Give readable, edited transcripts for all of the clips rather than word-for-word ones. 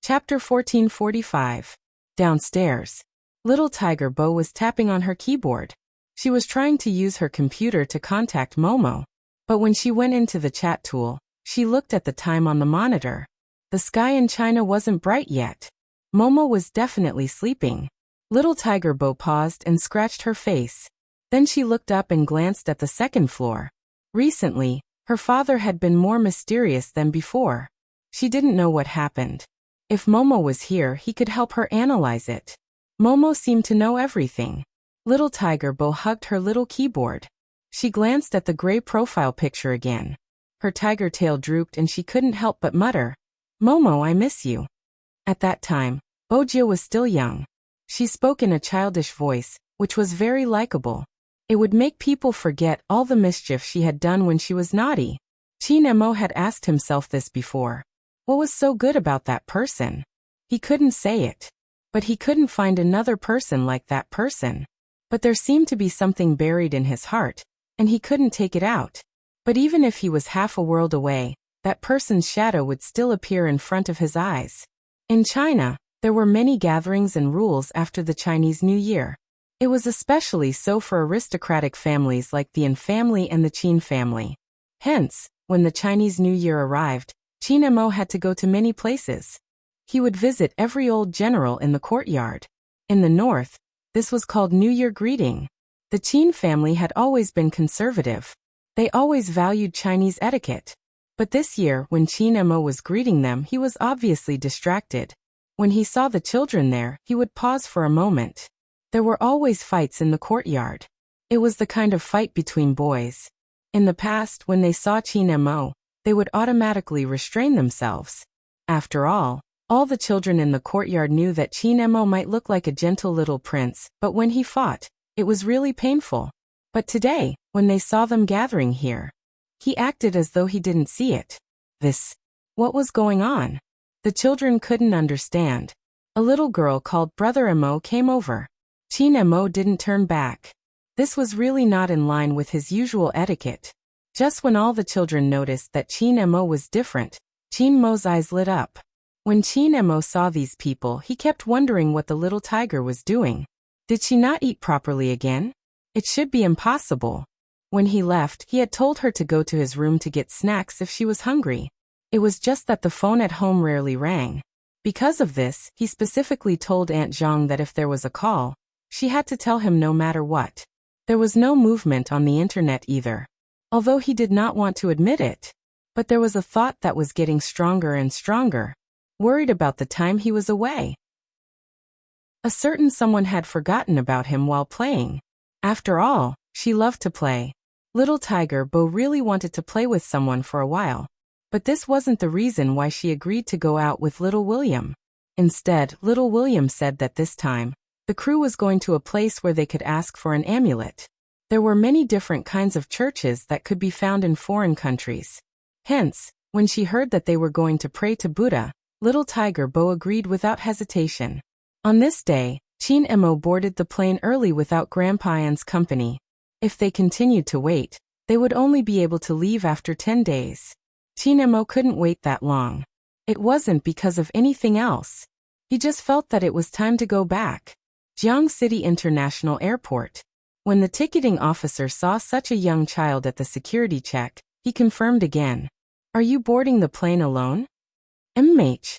Chapter 1445. Downstairs. Little Tiger Bo was tapping on her keyboard. She was trying to use her computer to contact Momo. But when she went into the chat tool, she looked at the time on the monitor. The sky in China wasn't bright yet. Momo was definitely sleeping. Little Tiger Bo paused and scratched her face. Then she looked up and glanced at the second floor. Recently, her father had been more mysterious than before. She didn't know what happened. If Momo was here, he could help her analyze it. Momo seemed to know everything. Little Tiger Bo hugged her little keyboard. She glanced at the gray profile picture again. Her tiger tail drooped and she couldn't help but mutter, "Momo, I miss you." At that time, Bojia was still young. She spoke in a childish voice, which was very likable. It would make people forget all the mischief she had done when she was naughty. Qin Mo had asked himself this before. What was so good about that person? He couldn't say it. But he couldn't find another person like that person. But there seemed to be something buried in his heart, and he couldn't take it out. But even if he was half a world away, that person's shadow would still appear in front of his eyes. In China, there were many gatherings and rules after the Chinese New Year. It was especially so for aristocratic families like the An family and the Qin family. Hence, when the Chinese New Year arrived, Qin Mo had to go to many places. He would visit every old general in the courtyard. In the north, this was called New Year greeting. The Qin family had always been conservative. They always valued Chinese etiquette. But this year, when Qin Mo was greeting them, he was obviously distracted. When he saw the children there, he would pause for a moment. There were always fights in the courtyard. It was the kind of fight between boys. In the past, when they saw Qin Mo, they would automatically restrain themselves. After all the children in the courtyard knew that Qin Mo might look like a gentle little prince, but when he fought, it was really painful. But today, when they saw them gathering here, he acted as though he didn't see it. What was going on? The children couldn't understand. A little girl called Brother Mo came over. Qin Mo didn't turn back. This was really not in line with his usual etiquette. Just when all the children noticed that Qin Mo was different, Qin Mo's eyes lit up. When Qin Mo saw these people, he kept wondering what the little tiger was doing. Did she not eat properly again? It should be impossible. When he left, he had told her to go to his room to get snacks if she was hungry. It was just that the phone at home rarely rang. Because of this, he specifically told Aunt Zhang that if there was a call, she had to tell him no matter what. There was no movement on the internet either. Although he did not want to admit it. But there was a thought that was getting stronger and stronger. Worried about the time he was away. A certain someone had forgotten about him while playing. After all, she loved to play. Little Tiger Bo really wanted to play with someone for a while. But this wasn't the reason why she agreed to go out with Little William. Instead, Little William said that this time, the crew was going to a place where they could ask for an amulet. There were many different kinds of churches that could be found in foreign countries. Hence, when she heard that they were going to pray to Buddha, Little Tiger Bo agreed without hesitation. On this day, Qin Mo boarded the plane early without Grandpa An's company. If they continued to wait, they would only be able to leave after 10 days. Qin Mo couldn't wait that long. It wasn't because of anything else. He just felt that it was time to go back. Jiang City International Airport. When the ticketing officer saw such a young child at the security check, he confirmed again. "Are you boarding the plane alone?" "MH."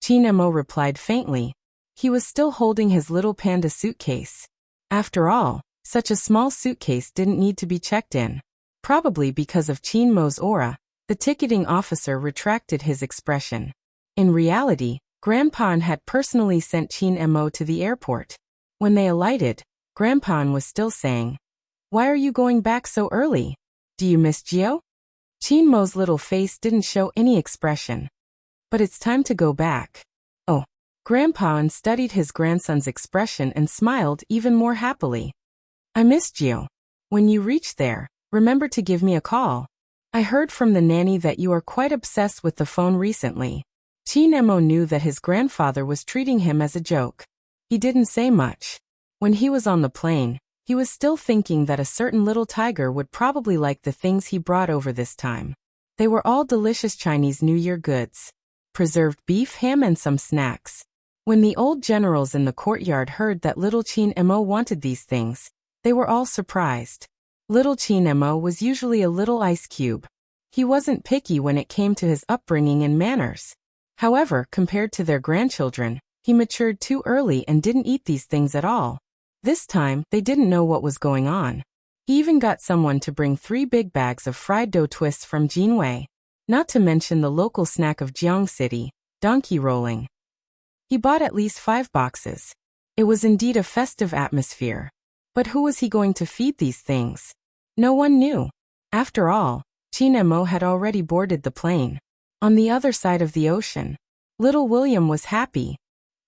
Qin Mo replied faintly. He was still holding his little panda suitcase. After all, such a small suitcase didn't need to be checked in. Probably because of Qin Mo's aura, the ticketing officer retracted his expression. In reality, Grandpa An had personally sent Qin Mo to the airport. When they alighted, Grandpa An was still saying, "Why are you going back so early? Do you miss Gio?" Qin Mo's little face didn't show any expression. "But it's time to go back." "Oh." Grandpa An studied his grandson's expression and smiled even more happily. "I miss Gio. When you reach there, remember to give me a call. I heard from the nanny that you are quite obsessed with the phone recently." Qin Mo knew that his grandfather was treating him as a joke. He didn't say much. When he was on the plane, he was still thinking that a certain little tiger would probably like the things he brought over this time. They were all delicious Chinese New Year goods. preserved beef, ham and some snacks. When the old generals in the courtyard heard that little Chin Mo wanted these things, they were all surprised. Little Chin Mo was usually a little ice cube. He wasn't picky when it came to his upbringing and manners. However, compared to their grandchildren, he matured too early and didn't eat these things at all. This time, they didn't know what was going on. He even got someone to bring 3 big bags of fried dough twists from Jinwei. Not to mention the local snack of Jiang City, donkey rolling. He bought at least 5 boxes. It was indeed a festive atmosphere. But who was he going to feed these things? No one knew. After all, Chin Mo had already boarded the plane. On the other side of the ocean, little William was happy.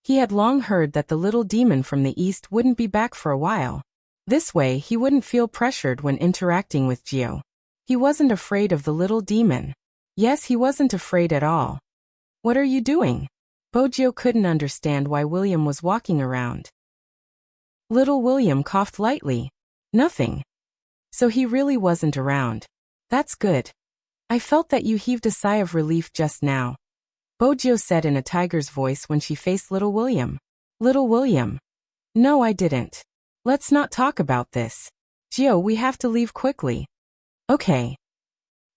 He had long heard that the little demon from the east wouldn't be back for a while. This way he wouldn't feel pressured when interacting with Gio. He wasn't afraid of the little demon. Yes, he wasn't afraid at all. What are you doing? Bojio couldn't understand why William was walking around. Little William coughed lightly. Nothing. So he really wasn't around. That's good. I felt that you heaved a sigh of relief just now, Bojio said in a tiger's voice when she faced little William. Little William. No, I didn't. Let's not talk about this. Gio, we have to leave quickly. Okay.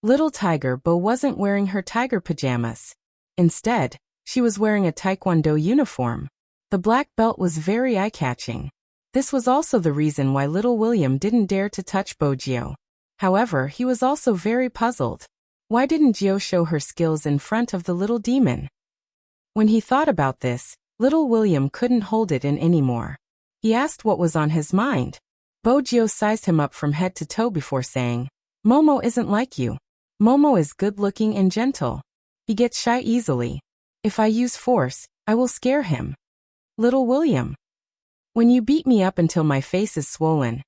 Little Tiger Bo wasn't wearing her tiger pajamas. Instead, she was wearing a taekwondo uniform. The black belt was very eye-catching. This was also the reason why little William didn't dare to touch Bojio. However, he was also very puzzled. Why didn't Gio show her skills in front of the little demon? When he thought about this, little William couldn't hold it in anymore. He asked what was on his mind. Bojio sized him up from head to toe before saying, Momo isn't like you. Momo is good-looking and gentle. He gets shy easily. If I use force, I will scare him. Little William. When you beat me up until my face is swollen,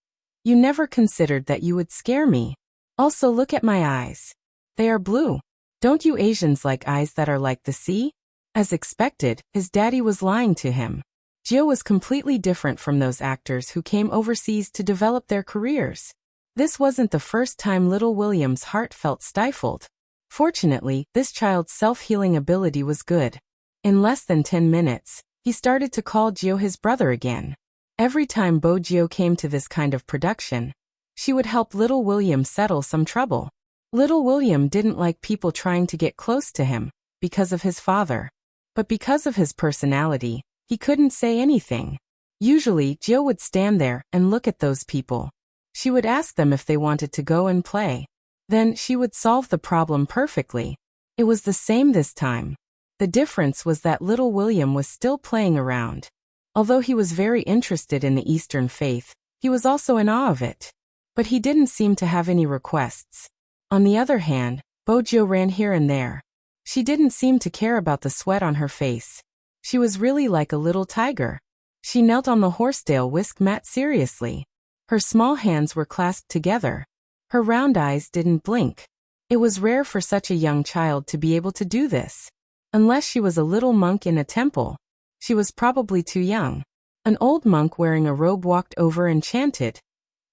you never considered that you would scare me. Also, look at my eyes. They are blue. Don't you Asians like eyes that are like the sea? As expected, his daddy was lying to him. Gio was completely different from those actors who came overseas to develop their careers. This wasn't the first time little William's heart felt stifled. Fortunately, this child's self-healing ability was good. In less than 10 minutes, he started to call Gio his brother again. Every time Bojio came to this kind of production, she would help little William settle some trouble. Little William didn't like people trying to get close to him, because of his father. But because of his personality, he couldn't say anything. Usually, Gio would stand there and look at those people. She would ask them if they wanted to go and play. Then she would solve the problem perfectly. It was the same this time. The difference was that little William was still playing around. Although he was very interested in the Eastern faith, he was also in awe of it. But he didn't seem to have any requests. On the other hand, Bojio ran here and there. She didn't seem to care about the sweat on her face. She was really like a little tiger. She knelt on the horsetail whisk mat seriously. Her small hands were clasped together. Her round eyes didn't blink. It was rare for such a young child to be able to do this. Unless she was a little monk in a temple. She was probably too young. An old monk wearing a robe walked over and chanted,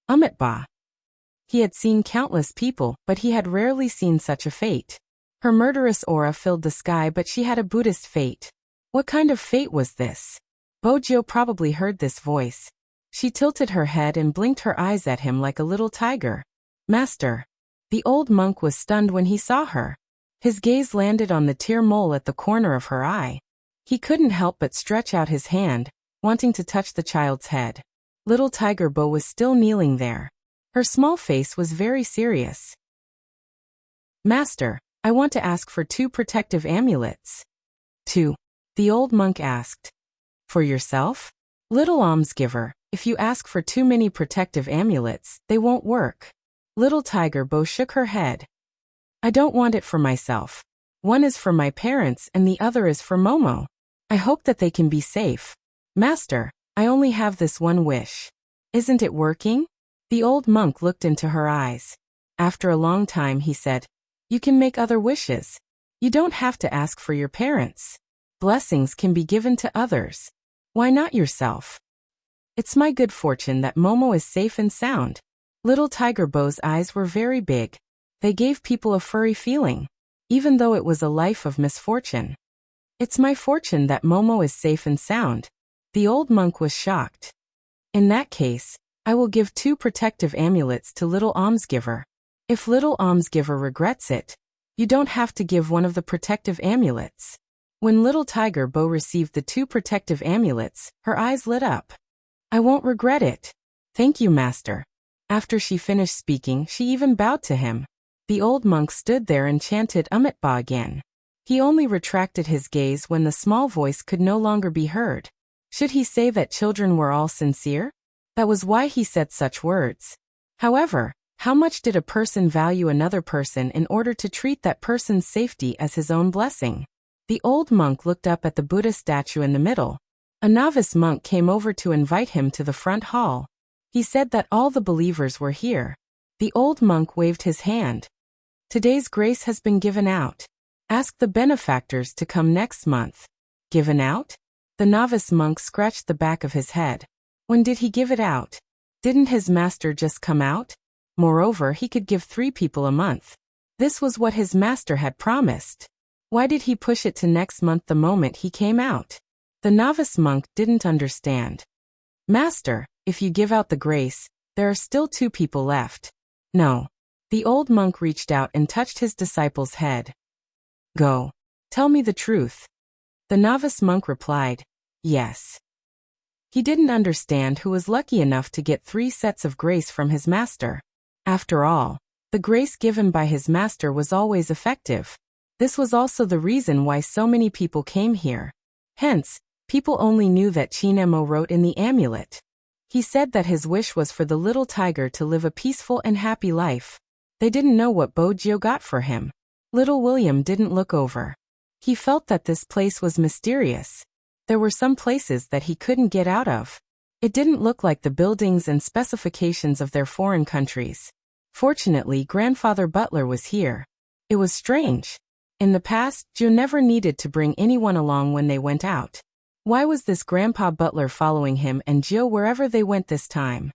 Umitba. He had seen countless people, but he had rarely seen such a fate. Her murderous aura filled the sky, but she had a Buddhist fate. What kind of fate was this? Bojio probably heard this voice. She tilted her head and blinked her eyes at him like a little tiger. Master. The old monk was stunned when he saw her. His gaze landed on the tear mole at the corner of her eye. He couldn't help but stretch out his hand, wanting to touch the child's head. Little Tiger Bo was still kneeling there. Her small face was very serious. Master, I want to ask for 2 protective amulets. 2. The old monk asked. For yourself? Little almsgiver, if you ask for too many protective amulets, they won't work. Little Tiger Bo shook her head. I don't want it for myself. One is for my parents and the other is for Momo. I hope that they can be safe. Master, I only have this one wish. Isn't it working? The old monk looked into her eyes. After a long time he said, You can make other wishes. You don't have to ask for your parents. Blessings can be given to others. Why not yourself? It's my good fortune that Momo is safe and sound. Little Tiger Bo's eyes were very big. They gave people a furry feeling, even though it was a life of misfortune. It's my fortune that Momo is safe and sound. The old monk was shocked. In that case, I will give 2 protective amulets to little almsgiver. If little almsgiver regrets it, you don't have to give one of the protective amulets. When little tiger Bo received the 2 protective amulets, her eyes lit up. I won't regret it. Thank you, master. After she finished speaking, she even bowed to him. The old monk stood there and chanted Ba again. He only retracted his gaze when the small voice could no longer be heard. Should he say that children were all sincere? That was why he said such words. However, how much did a person value another person in order to treat that person's safety as his own blessing? The old monk looked up at the Buddha statue in the middle. A novice monk came over to invite him to the front hall. He said that all the believers were here. The old monk waved his hand. Today's grace has been given out. Ask the benefactors to come next month. Given out? The novice monk scratched the back of his head. When did he give it out? Didn't his master just come out? Moreover, he could give 3 people a month. This was what his master had promised. Why did he push it to next month the moment he came out? The novice monk didn't understand. Master, if you give out the grace, there are still 2 people left. No. The old monk reached out and touched his disciple's head. Go. Tell me the truth. The novice monk replied, yes. He didn't understand who was lucky enough to get 3 sets of grace from his master. After all, the grace given by his master was always effective. This was also the reason why so many people came here. Hence, people only knew that Chinemo wrote in the amulet. He said that his wish was for the little tiger to live a peaceful and happy life. They didn't know what Bojio got for him. Little William didn't look over. He felt that this place was mysterious. There were some places that he couldn't get out of. It didn't look like the buildings and specifications of their foreign countries. Fortunately, Grandfather Butler was here. It was strange. In the past, Joe never needed to bring anyone along when they went out. Why was this Grandpa Butler following him and Joe wherever they went this time?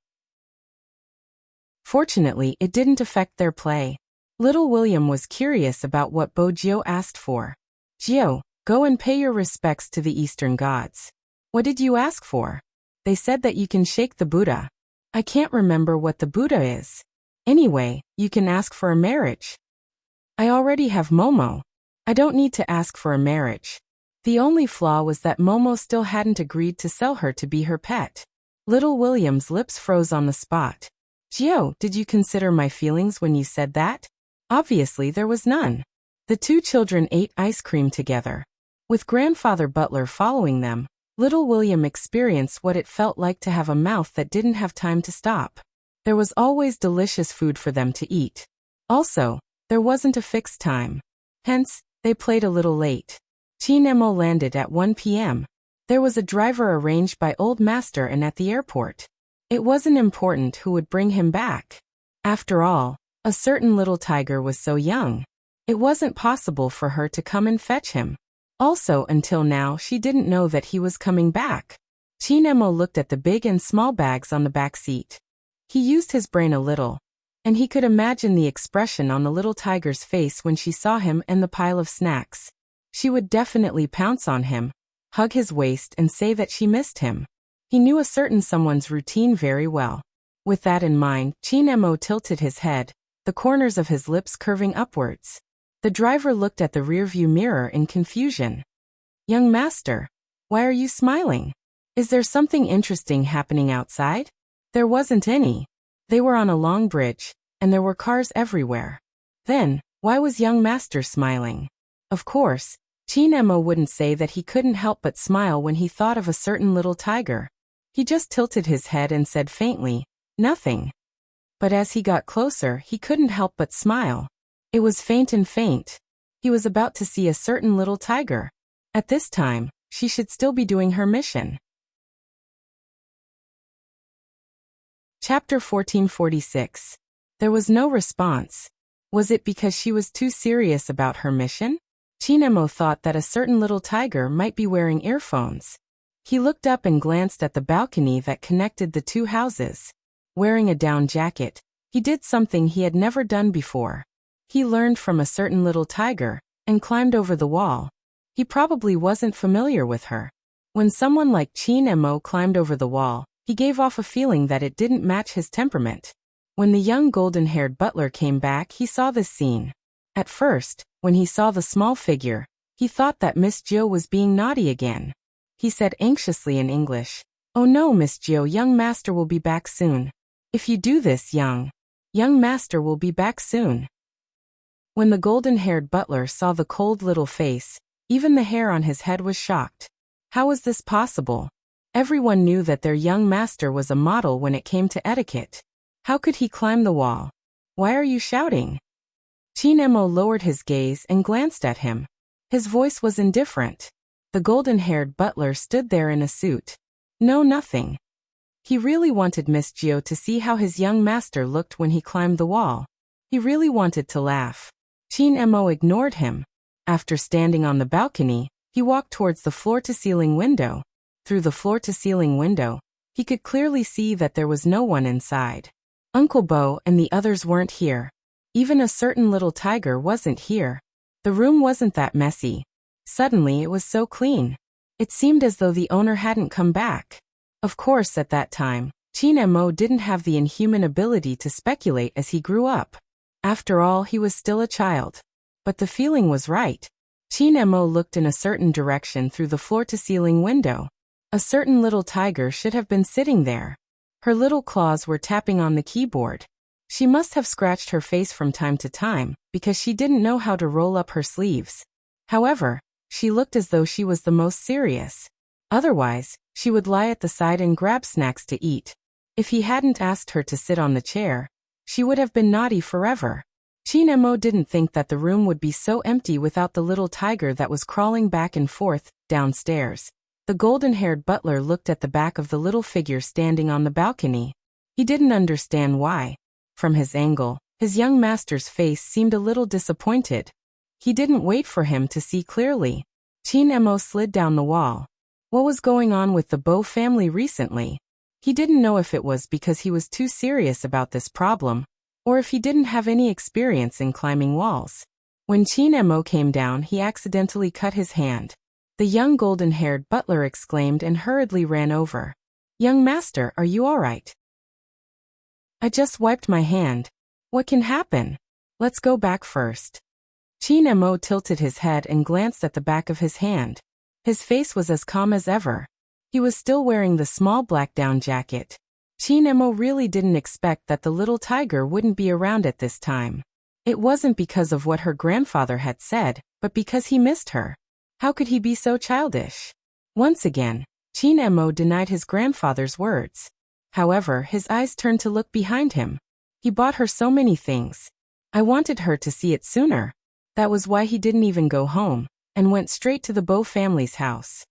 Fortunately, it didn't affect their play. Little William was curious about what Bojio asked for. Gio, go and pay your respects to the Eastern gods. What did you ask for? They said that you can shake the Buddha. I can't remember what the Buddha is. Anyway, you can ask for a marriage. I already have Momo. I don't need to ask for a marriage. The only flaw was that Momo still hadn't agreed to sell her to be her pet. Little William's lips froze on the spot. Gio, did you consider my feelings when you said that? Obviously there was none. The 2 children ate ice cream together. With Grandfather Butler following them, Little William experienced what it felt like to have a mouth that didn't have time to stop. There was always delicious food for them to eat. Also, there wasn't a fixed time. Hence, they played a little late. Chinemo landed at 1 p.m. There was a driver arranged by Old Master and at the airport. It wasn't important who would bring him back. After all, a certain little tiger was so young. It wasn't possible for her to come and fetch him. Also, until now, she didn't know that he was coming back. Chinemo looked at the big and small bags on the back seat. He used his brain a little, and he could imagine the expression on the little tiger's face when she saw him and the pile of snacks. She would definitely pounce on him, hug his waist and say that she missed him. He knew a certain someone's routine very well. With that in mind, Chinemo tilted his head, the corners of his lips curving upwards. The driver looked at the rearview mirror in confusion. Young master, why are you smiling? Is there something interesting happening outside? There wasn't any. They were on a long bridge, and there were cars everywhere. Then, why was young master smiling? Of course, Chinemo wouldn't say that he couldn't help but smile when he thought of a certain little tiger. He just tilted his head and said faintly, nothing. But as he got closer, he couldn't help but smile. It was faint and faint. He was about to see a certain little tiger. At this time, she should still be doing her mission. Chapter 1446. There was no response. Was it because she was too serious about her mission? Chinemo thought that a certain little tiger might be wearing earphones. He looked up and glanced at the balcony that connected the 2 houses. Wearing a down jacket, he did something he had never done before. He learned from a certain little tiger, and climbed over the wall. He probably wasn't familiar with her. When someone like Chin Mo climbed over the wall, he gave off a feeling that it didn't match his temperament. When the young golden-haired butler came back, he saw this scene. At first, when he saw the small figure, he thought that Miss Jiu was being naughty again. He said anxiously in English, "Oh no, Miss Jiu, young master will be back soon. If you do this, young master will be back soon." When the golden-haired butler saw the cold little face, even the hair on his head was shocked. How was this possible? Everyone knew that their young master was a model when it came to etiquette. How could he climb the wall? "Why are you shouting?" Chin Mo lowered his gaze and glanced at him. His voice was indifferent. The golden-haired butler stood there in a suit. "No, nothing." He really wanted Miss Jiu to see how his young master looked when he climbed the wall. He really wanted to laugh. Chin Mo ignored him. After standing on the balcony, he walked towards the floor-to-ceiling window. Through the floor-to-ceiling window, he could clearly see that there was no one inside. Uncle Bo and the others weren't here. Even a certain little tiger wasn't here. The room wasn't that messy. Suddenly it was so clean. It seemed as though the owner hadn't come back. Of course, at that time, Chin Mo didn't have the inhuman ability to speculate as he grew up. After all, he was still a child. But the feeling was right. Chin Mo looked in a certain direction through the floor-to-ceiling window. A certain little tiger should have been sitting there. Her little claws were tapping on the keyboard. She must have scratched her face from time to time, because she didn't know how to roll up her sleeves. However, she looked as though she was the most serious. Otherwise, she would lie at the side and grab snacks to eat. If he hadn't asked her to sit on the chair, she would have been naughty forever. Chin Mo didn't think that the room would be so empty without the little tiger that was crawling back and forth, downstairs. The golden-haired butler looked at the back of the little figure standing on the balcony. He didn't understand why. From his angle, his young master's face seemed a little disappointed. He didn't wait for him to see clearly. Chin Mo slid down the wall. What was going on with the Bo family recently? He didn't know if it was because he was too serious about this problem, or if he didn't have any experience in climbing walls. When Chin Mo came down, he accidentally cut his hand. The young golden-haired butler exclaimed and hurriedly ran over. "Young master, are you all right?" "I just wiped my hand. What can happen? Let's go back first." Chin Mo tilted his head and glanced at the back of his hand. His face was as calm as ever. He was still wearing the small black down jacket. Chin Mo really didn't expect that the little tiger wouldn't be around at this time. It wasn't because of what her grandfather had said, but because he missed her. How could he be so childish? Once again, Chin Mo denied his grandfather's words. However, his eyes turned to look behind him. He bought her so many things. I wanted her to see it sooner. That was why he didn't even go home, and went straight to the Bo family's house.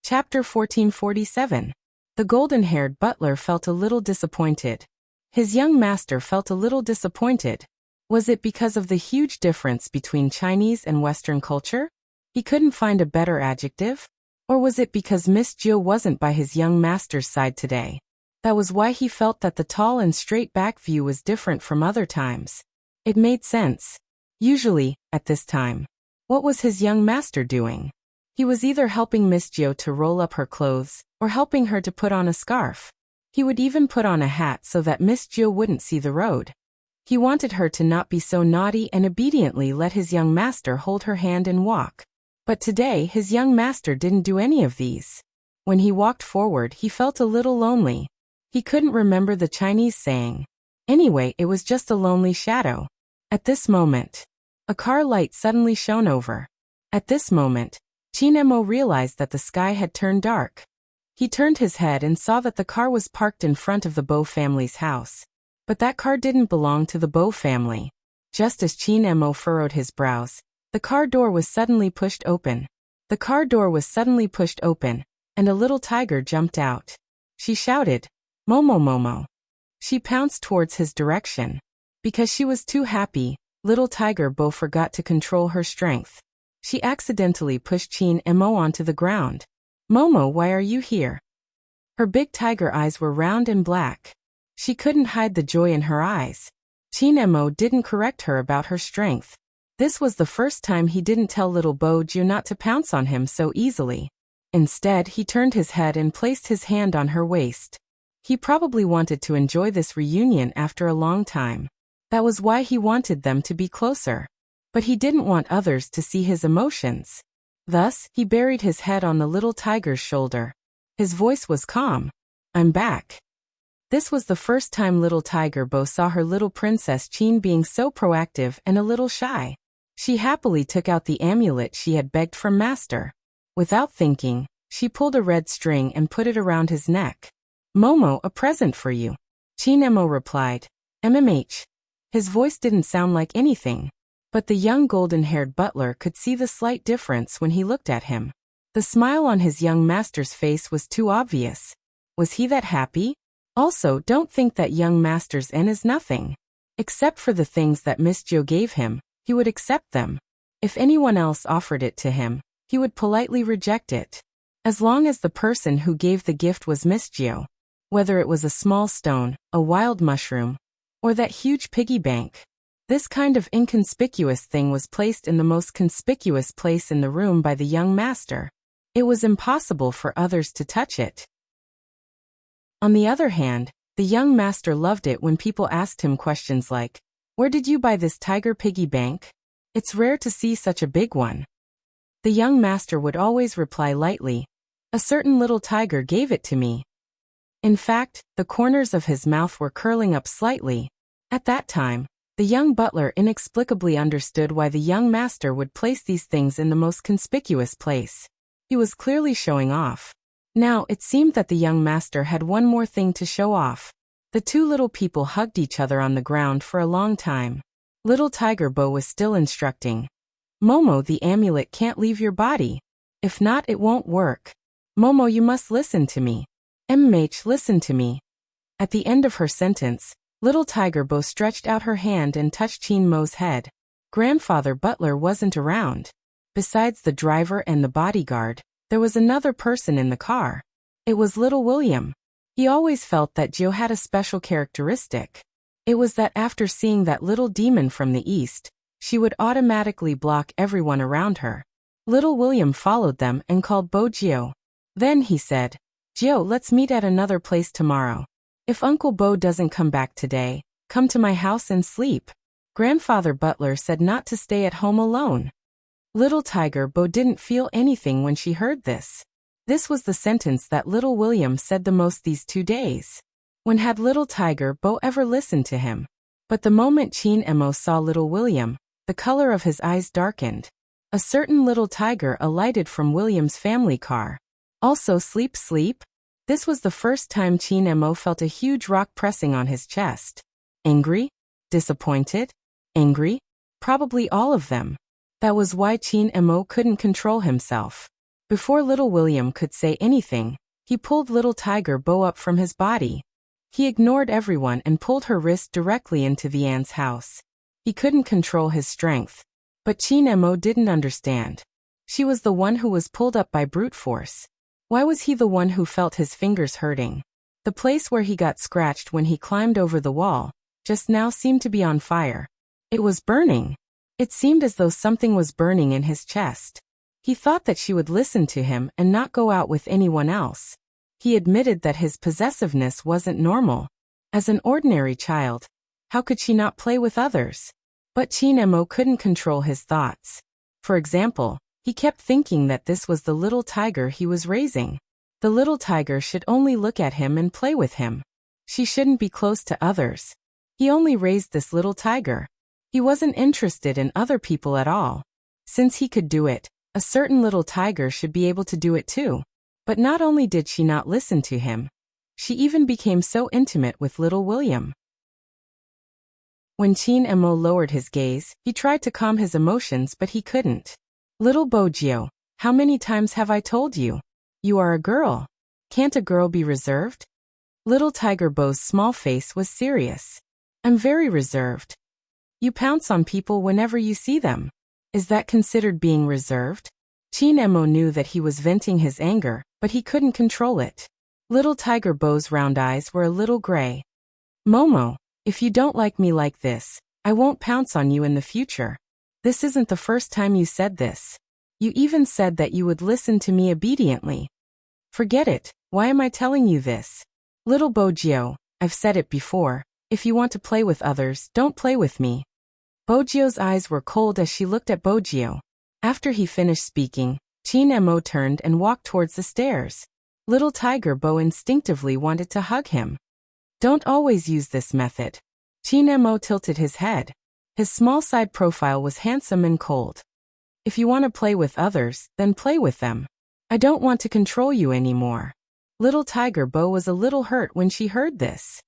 Chapter 1447. The golden-haired butler felt a little disappointed. His young master felt a little disappointed. Was it because of the huge difference between Chinese and Western culture? He couldn't find a better adjective? Or was it because Miss Jiu wasn't by his young master's side today? That was why he felt that the tall and straight back view was different from other times. It made sense. Usually, at this time, what was his young master doing? He was either helping Miss Jiu to roll up her clothes, or helping her to put on a scarf. He would even put on a hat so that Miss Jiu wouldn't see the road. He wanted her to not be so naughty and obediently let his young master hold her hand and walk. But today his young master didn't do any of these. When he walked forward, he felt a little lonely. He couldn't remember the Chinese saying. Anyway, it was just a lonely shadow. At this moment, a car light suddenly shone over. At this moment, Chin Mo realized that the sky had turned dark. He turned his head and saw that the car was parked in front of the Bo family's house. But that car didn't belong to the Bo family. Just as Chin Mo furrowed his brows, the car door was suddenly pushed open. The car door was suddenly pushed open, and a little tiger jumped out. She shouted, "Momo Momo." She pounced towards his direction. Because she was too happy, little tiger Bo forgot to control her strength. She accidentally pushed Chin Mo onto the ground. "Momo, why are you here?" Her big tiger eyes were round and black. She couldn't hide the joy in her eyes. Chin Mo didn't correct her about her strength. This was the first time he didn't tell little Boju not to pounce on him so easily. Instead, he turned his head and placed his hand on her waist. He probably wanted to enjoy this reunion after a long time. That was why he wanted them to be closer. But he didn't want others to see his emotions. Thus, he buried his head on the little tiger's shoulder. His voice was calm. "I'm back." This was the first time little Tiger Bo saw her little princess Chin being so proactive and a little shy. She happily took out the amulet she had begged from Master. Without thinking, she pulled a red string and put it around his neck. "Momo, a present for you." Chin Emo replied. "MMH." His voice didn't sound like anything. But the young golden-haired butler could see the slight difference when he looked at him. The smile on his young master's face was too obvious. Was he that happy? Also, don't think that young master's N is nothing. Except for the things that Miss Jo gave him, he would accept them. If anyone else offered it to him, he would politely reject it. As long as the person who gave the gift was Miss Jo. Whether it was a small stone, a wild mushroom, or that huge piggy bank. This kind of inconspicuous thing was placed in the most conspicuous place in the room by the young master. It was impossible for others to touch it. On the other hand, the young master loved it when people asked him questions like, "Where did you buy this tiger piggy bank? It's rare to see such a big one." The young master would always reply lightly, "A certain little tiger gave it to me." In fact, the corners of his mouth were curling up slightly. At that time, the young butler inexplicably understood why the young master would place these things in the most conspicuous place. He was clearly showing off. Now, it seemed that the young master had one more thing to show off. The two little people hugged each other on the ground for a long time. Little Tiger Bo was still instructing. "Momo, the amulet can't leave your body. If not, it won't work. Momo, you must listen to me. MH, listen to me." At the end of her sentence, little Tiger Bo stretched out her hand and touched Chin Mo's head. Grandfather Butler wasn't around. Besides the driver and the bodyguard, there was another person in the car. It was little William. He always felt that Jo had a special characteristic. It was that after seeing that little demon from the east, she would automatically block everyone around her. Little William followed them and called Bo Gio. Then he said, "Jo, let's meet at another place tomorrow. If Uncle Bo doesn't come back today, come to my house and sleep." Grandfather Butler said not to stay at home alone. Little Tiger Bo didn't feel anything when she heard this. This was the sentence that little William said the most these 2 days. When had little Tiger Bo ever listened to him? But the moment Chin Emo saw little William, the color of his eyes darkened. A certain little tiger alighted from William's family car. Also sleep. This was the first time Chin Emo felt a huge rock pressing on his chest. Angry? Disappointed? Angry? Probably all of them. That was why Chin Emo couldn't control himself. Before little William could say anything, he pulled little Tiger Bo up from his body. He ignored everyone and pulled her wrist directly into the ant's house. He couldn't control his strength. But Chin Emo didn't understand. She was the one who was pulled up by brute force. Why was he the one who felt his fingers hurting? The place where he got scratched when he climbed over the wall just now seemed to be on fire. It was burning. It seemed as though something was burning in his chest. He thought that she would listen to him and not go out with anyone else. He admitted that his possessiveness wasn't normal. As an ordinary child, how could she not play with others? But Chin Emo couldn't control his thoughts. For example, he kept thinking that this was the little tiger he was raising. The little tiger should only look at him and play with him. She shouldn't be close to others. He only raised this little tiger. He wasn't interested in other people at all. Since he could do it, a certain little tiger should be able to do it too. But not only did she not listen to him, she even became so intimate with little William. When Chin Emo lowered his gaze, he tried to calm his emotions but he couldn't. "Little Bojio, how many times have I told you? You are a girl. Can't a girl be reserved?" Little Tiger Bo's small face was serious. "I'm very reserved." "You pounce on people whenever you see them. Is that considered being reserved?" Chin Emo knew that he was venting his anger, but he couldn't control it. Little Tiger Bo's round eyes were a little gray. "Momo, if you don't like me like this, I won't pounce on you in the future." This isn't the first time you said this. You even said that you would listen to me obediently. Forget it, why am I telling you this? Little Bojio, I've said it before, if you want to play with others, don't play with me. Bojio's eyes were cold as she looked at Bojio. After he finished speaking, Chin Mo turned and walked towards the stairs. Little Tiger Bo instinctively wanted to hug him. Don't always use this method. Chin Mo tilted his head. His small side profile was handsome and cold. If you want to play with others, then play with them. I don't want to control you anymore. Little Tiger Bo was a little hurt when she heard this.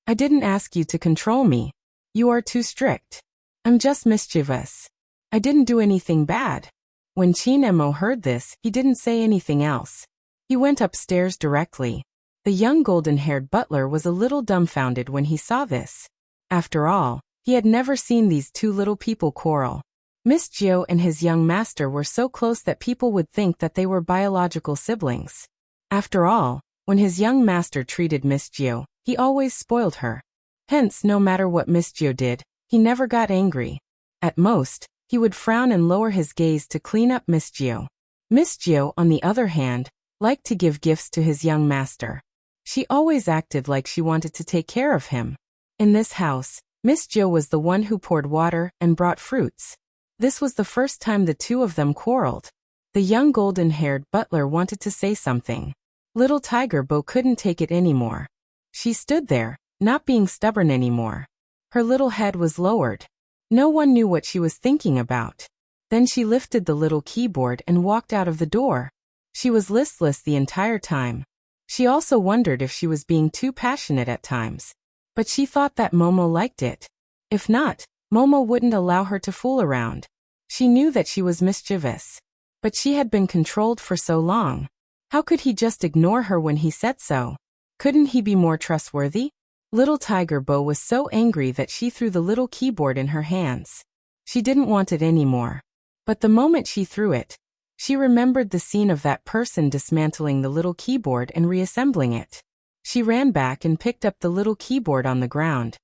I didn't ask you to control me. You are too strict. I'm just mischievous. I didn't do anything bad. When Chin Mo heard this, he didn't say anything else. He went upstairs directly. The young golden-haired butler was a little dumbfounded when he saw this. After all, he had never seen these two little people quarrel. Miss Gio and his young master were so close that people would think that they were biological siblings. After all, when his young master treated Miss Gio, he always spoiled her. Hence, no matter what Miss Gio did, he never got angry. At most, he would frown and lower his gaze to clean up Miss Gio. Miss Gio, on the other hand, liked to give gifts to his young master. She always acted like she wanted to take care of him. In this house, Miss Gio was the one who poured water and brought fruits. This was the first time the two of them quarreled. The young golden-haired butler wanted to say something. Little Tiger Bo couldn't take it anymore. She stood there, not being stubborn anymore. Her little head was lowered. No one knew what she was thinking about. Then she lifted the little keyboard and walked out of the door. She was listless the entire time. She also wondered if she was being too passionate at times. But she thought that Momo liked it. If not, Momo wouldn't allow her to fool around. She knew that she was mischievous. But she had been controlled for so long. How could he just ignore her when he said so? Couldn't he be more trustworthy? Little Tiger Bo was so angry that she threw the little keyboard in her hands. She didn't want it anymore. But the moment she threw it, she remembered the scene of that person dismantling the little keyboard and reassembling it. She ran back and picked up the little keyboard on the ground.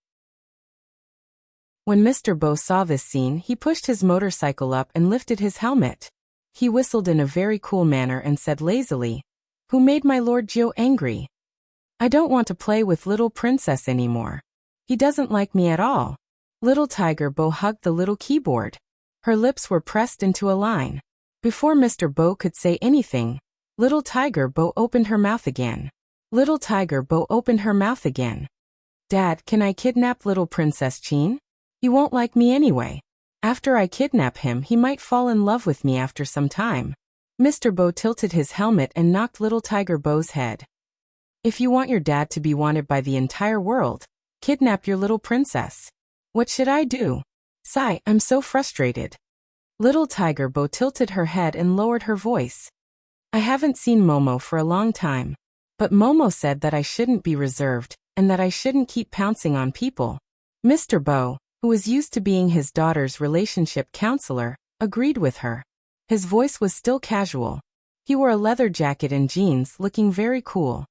When Mr. Bo saw this scene, he pushed his motorcycle up and lifted his helmet. He whistled in a very cool manner and said lazily, "Who made my Lord Gio angry? I don't want to play with little princess anymore. He doesn't like me at all." Little Tiger Bo hugged the little keyboard. Her lips were pressed into a line. Before Mr. Bo could say anything, Little Tiger Bo opened her mouth again. Little Tiger Bo opened her mouth again. "Dad, can I kidnap little Princess Chin? He won't like me anyway. After I kidnap him, he might fall in love with me after some time." Mr. Bo tilted his helmet and knocked Little Tiger Bo's head. "If you want your dad to be wanted by the entire world, kidnap your little princess. What should I do? Sigh, I'm so frustrated." Little Tiger Bo tilted her head and lowered her voice. "I haven't seen Momo for a long time. But Momo said that I shouldn't be reserved, and that I shouldn't keep pouncing on people." Mr. Bo, who was used to being his daughter's relationship counselor, agreed with her. His voice was still casual. He wore a leather jacket and jeans, looking very cool.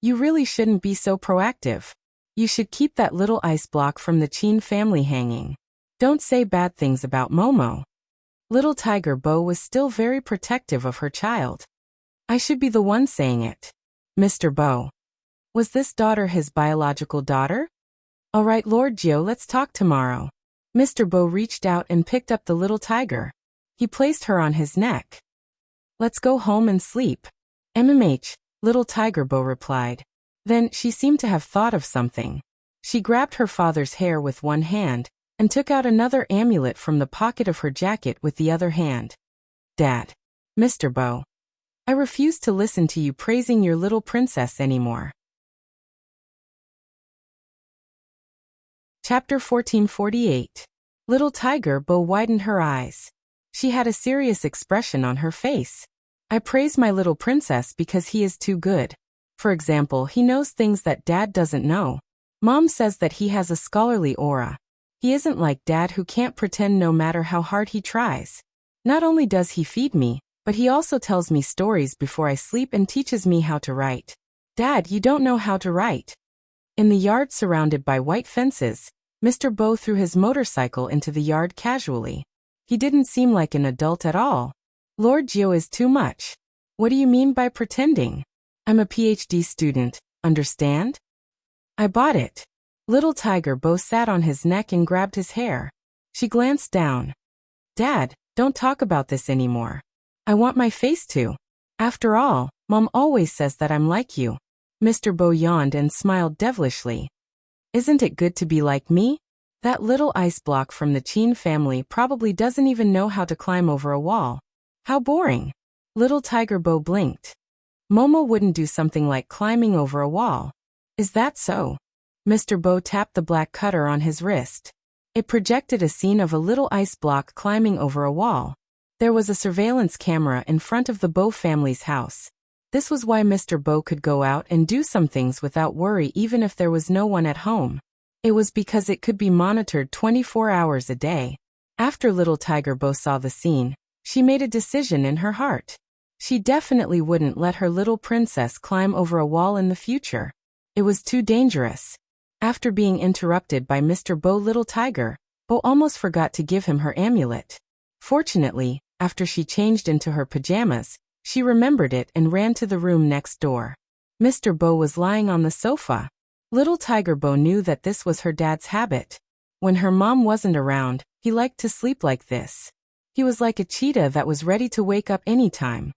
"You really shouldn't be so proactive. You should keep that little ice block from the Chin family hanging. Don't say bad things about Momo." Little Tiger Bo was still very protective of her child. "I should be the one saying it. Mr. Bo. Was this daughter his biological daughter? All right, Lord Gio, let's talk tomorrow." Mr. Bo reached out and picked up the little tiger. He placed her on his neck. "Let's go home and sleep." "MMH," Little Tiger Bo replied. Then she seemed to have thought of something. She grabbed her father's hair with one hand and took out another amulet from the pocket of her jacket with the other hand. "Dad. Mr. Bo. I refuse to listen to you praising your little princess anymore." Chapter 1448. Little Tiger Bo widened her eyes. She had a serious expression on her face. "I praise my little princess because he is too good. For example, he knows things that Dad doesn't know. Mom says that he has a scholarly aura. He isn't like Dad, who can't pretend no matter how hard he tries. Not only does he feed me, but he also tells me stories before I sleep and teaches me how to write. Dad, you don't know how to write." In the yard surrounded by white fences, Mr. Bo threw his motorcycle into the yard casually. He didn't seem like an adult at all. Lord Gio is too much. What do you mean by pretending? I'm a PhD student, understand? I bought it. Little Tiger Bo sat on his neck and grabbed his hair. She glanced down. Dad, don't talk about this anymore. I want my face to. After all, Mom always says that I'm like you. Mr. Bo yawned and smiled devilishly. Isn't it good to be like me? That little ice block from the Chin family probably doesn't even know how to climb over a wall. How boring. Little Tiger Bo blinked. Momo wouldn't do something like climbing over a wall. Is that so? Mr. Bo tapped the black cutter on his wrist. It projected a scene of a little ice block climbing over a wall. There was a surveillance camera in front of the Bo family's house. This was why Mr. Bo could go out and do some things without worry even if there was no one at home. It was because it could be monitored 24 hours a day. After Little Tiger Bo saw the scene, she made a decision in her heart. She definitely wouldn't let her little princess climb over a wall in the future. It was too dangerous. After being interrupted by Mr. Bo, Little Tiger Bo almost forgot to give him her amulet. Fortunately, after she changed into her pajamas, she remembered it and ran to the room next door. Mr. Bo was lying on the sofa. Little Tiger Bo knew that this was her dad's habit. When her mom wasn't around, he liked to sleep like this. He was like a cheetah that was ready to wake up anytime.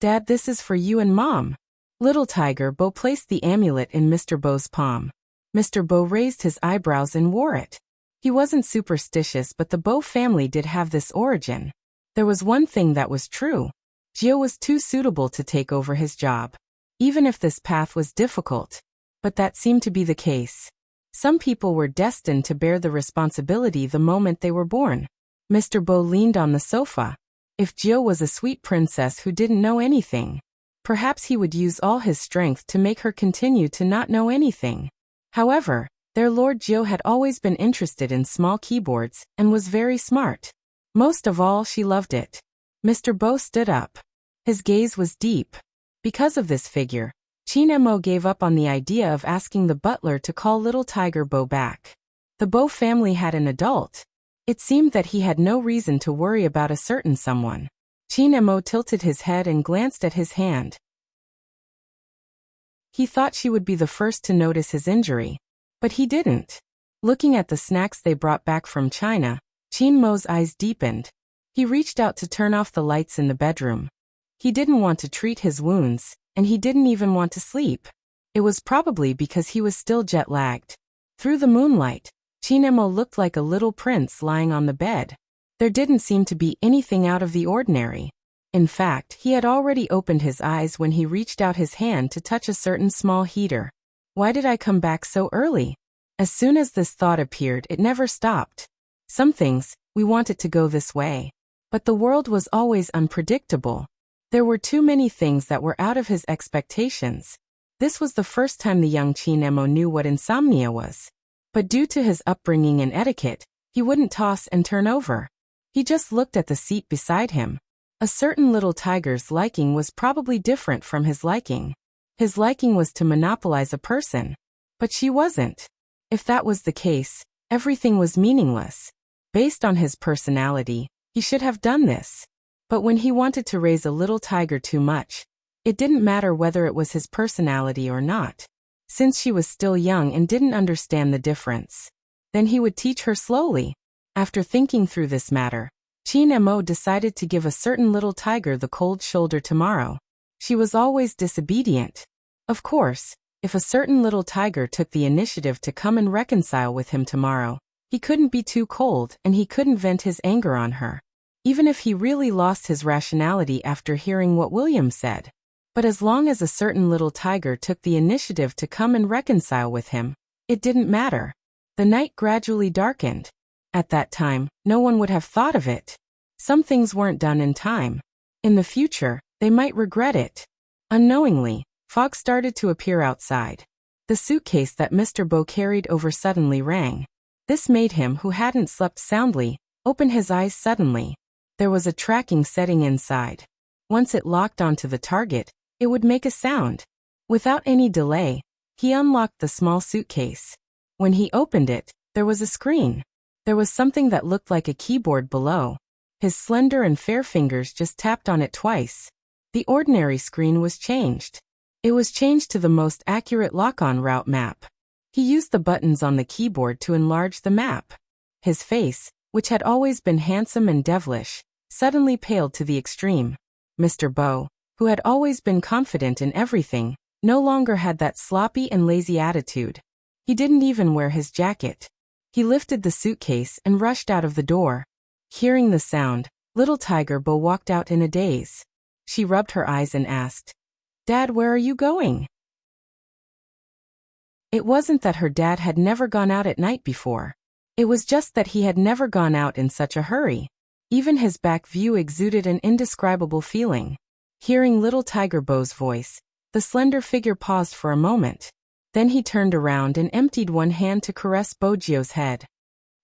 Dad, this is for you and Mom. Little Tiger Bo placed the amulet in Mr. Bo's palm. Mr. Bo raised his eyebrows and wore it. He wasn't superstitious, but the Bo family did have this origin. There was one thing that was true. Gio was too suitable to take over his job. Even if this path was difficult. But that seemed to be the case. Some people were destined to bear the responsibility the moment they were born. Mr. Bo leaned on the sofa. If Gio was a sweet princess who didn't know anything, perhaps he would use all his strength to make her continue to not know anything. However, their Lord Gio had always been interested in small keyboards and was very smart. Most of all, she loved it. Mr. Bo stood up. His gaze was deep. Because of this figure, Chin Mo gave up on the idea of asking the butler to call Little Tiger Bo back. The Bo family had an adult. It seemed that he had no reason to worry about a certain someone. Chin Mo tilted his head and glanced at his hand. He thought she would be the first to notice his injury. But he didn't. Looking at the snacks they brought back from China, Chin Mo's eyes deepened. He reached out to turn off the lights in the bedroom. He didn't want to treat his wounds, and he didn't even want to sleep. It was probably because he was still jet-lagged. Through the moonlight, Chin Mo looked like a little prince lying on the bed. There didn't seem to be anything out of the ordinary. In fact, he had already opened his eyes when he reached out his hand to touch a certain small heater. Why did I come back so early? As soon as this thought appeared, it never stopped. Some things, we want it to go this way. But the world was always unpredictable. There were too many things that were out of his expectations. This was the first time the young Chin Mo knew what insomnia was. But due to his upbringing and etiquette, he wouldn't toss and turn over. He just looked at the seat beside him. A certain little tiger's liking was probably different from his liking. His liking was to monopolize a person. But she wasn't. If that was the case, everything was meaningless. Based on his personality, he should have done this. But when he wanted to raise a little tiger too much, it didn't matter whether it was his personality or not. Since she was still young and didn't understand the difference, then he would teach her slowly. After thinking through this matter, Chin Mo decided to give a certain little tiger the cold shoulder tomorrow. She was always disobedient. Of course, if a certain little tiger took the initiative to come and reconcile with him tomorrow, he couldn't be too cold and he couldn't vent his anger on her. Even if he really lost his rationality after hearing what William said. But as long as a certain little tiger took the initiative to come and reconcile with him, it didn't matter. The night gradually darkened. At that time, no one would have thought of it. Some things weren't done in time. In the future, they might regret it. Unknowingly, fog started to appear outside. The suitcase that Mr. Bo carried over suddenly rang. This made him, who hadn't slept soundly, open his eyes suddenly. There was a tracking setting inside. Once it locked onto the target, it would make a sound. Without any delay, he unlocked the small suitcase. When he opened it, there was a screen. There was something that looked like a keyboard below. His slender and fair fingers just tapped on it twice. The ordinary screen was changed. It was changed to the most accurate lock-on route map. He used the buttons on the keyboard to enlarge the map. His face, which had always been handsome and devilish, suddenly paled to the extreme. Mr. Bo, who had always been confident in everything, no longer had that sloppy and lazy attitude. He didn't even wear his jacket. He lifted the suitcase and rushed out of the door. Hearing the sound, little Tiger Bo walked out in a daze. She rubbed her eyes and asked, "Dad, where are you going?" It wasn't that her dad had never gone out at night before. It was just that he had never gone out in such a hurry. Even his back view exuded an indescribable feeling. Hearing little Tiger Bo's voice, the slender figure paused for a moment. Then he turned around and emptied one hand to caress Bojio's head.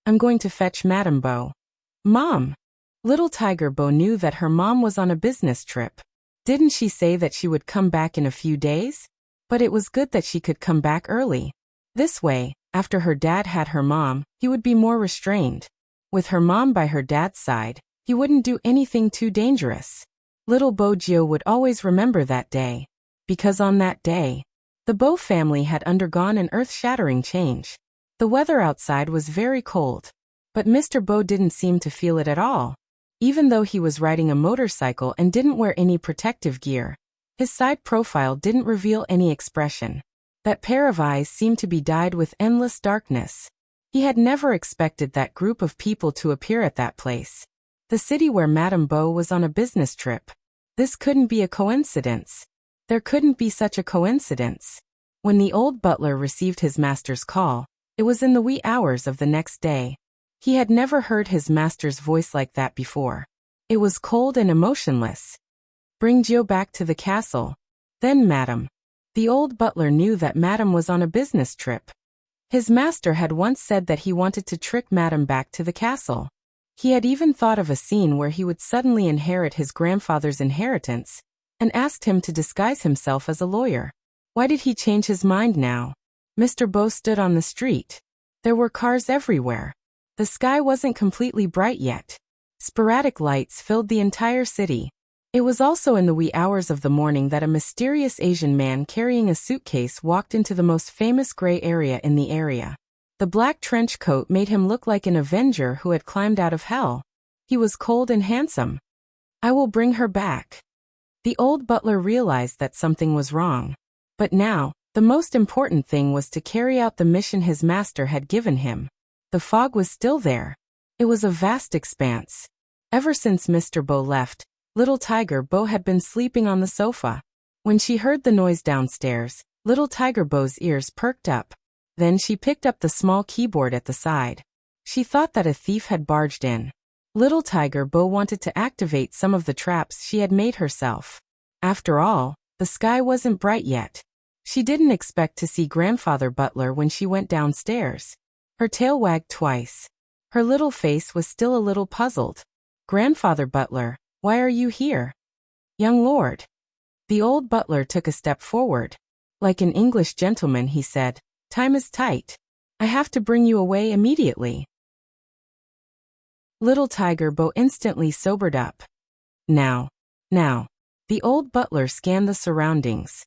"I'm going to fetch Madame Bo." "Mom!" Little Tiger Bo knew that her mom was on a business trip. Didn't she say that she would come back in a few days? But it was good that she could come back early. This way, after her dad had her mom, he would be more restrained. With her mom by her dad's side, he wouldn't do anything too dangerous. Little Bojio would always remember that day. Because on that day, the Bo family had undergone an earth-shattering change. The weather outside was very cold. But Mr. Bo didn't seem to feel it at all. Even though he was riding a motorcycle and didn't wear any protective gear, his side profile didn't reveal any expression. That pair of eyes seemed to be dyed with endless darkness. He had never expected that group of people to appear at that place. The city where Madame Bo was on a business trip. This couldn't be a coincidence. There couldn't be such a coincidence. When the old butler received his master's call, it was in the wee hours of the next day. He had never heard his master's voice like that before. It was cold and emotionless. "Bring Gio back to the castle." "Then, madam." The old butler knew that Madam was on a business trip. His master had once said that he wanted to trick Madam back to the castle. He had even thought of a scene where he would suddenly inherit his grandfather's inheritance, and asked him to disguise himself as a lawyer. Why did he change his mind now? Mr. Bo stood on the street. There were cars everywhere. The sky wasn't completely bright yet. Sporadic lights filled the entire city. It was also in the wee hours of the morning that a mysterious Asian man carrying a suitcase walked into the most famous gray area in the area. The black trench coat made him look like an Avenger who had climbed out of hell. He was cold and handsome. "I will bring her back." The old butler realized that something was wrong. But now, the most important thing was to carry out the mission his master had given him. The fog was still there. It was a vast expanse. Ever since Mr. Bo left, little Tiger Bo had been sleeping on the sofa. When she heard the noise downstairs, little Tiger Bo's ears perked up. Then she picked up the small keyboard at the side. She thought that a thief had barged in. Little Tiger Bo wanted to activate some of the traps she had made herself. After all, the sky wasn't bright yet. She didn't expect to see Grandfather Butler when she went downstairs. Her tail wagged twice. Her little face was still a little puzzled. "Grandfather Butler, why are you here?" "Young lord." The old butler took a step forward. Like an English gentleman, he said, "Time is tight. I have to bring you away immediately." Little Tiger Bo instantly sobered up. Now. The old butler scanned the surroundings.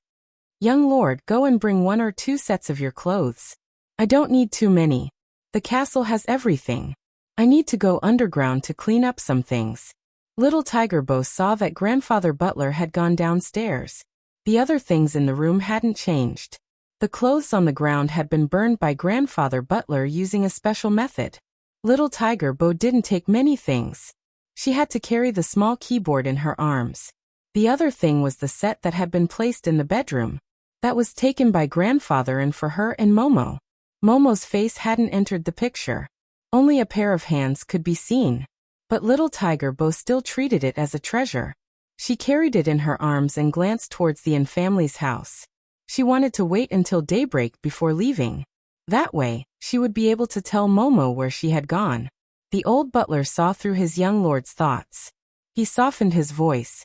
"Young lord, go and bring 1 or 2 sets of your clothes. I don't need too many. The castle has everything. I need to go underground to clean up some things." Little Tiger Bo saw that Grandfather Butler had gone downstairs. The other things in the room hadn't changed. The clothes on the ground had been burned by Grandfather Butler using a special method. Little Tiger Bo didn't take many things. She had to carry the small keyboard in her arms. The other thing was the set that had been placed in the bedroom. That was taken by Grandfather and for her and Momo. Momo's face hadn't entered the picture. Only a pair of hands could be seen. But little Tiger Bo still treated it as a treasure. She carried it in her arms and glanced towards the Yin family's house. She wanted to wait until daybreak before leaving. That way, she would be able to tell Momo where she had gone. The old butler saw through his young lord's thoughts. He softened his voice.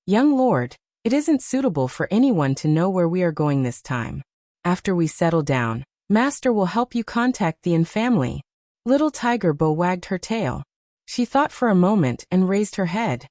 "Young lord, it isn't suitable for anyone to know where we are going this time. After we settle down, Master will help you contact the Yin family." Little Tiger Bo wagged her tail. She thought for a moment and raised her head.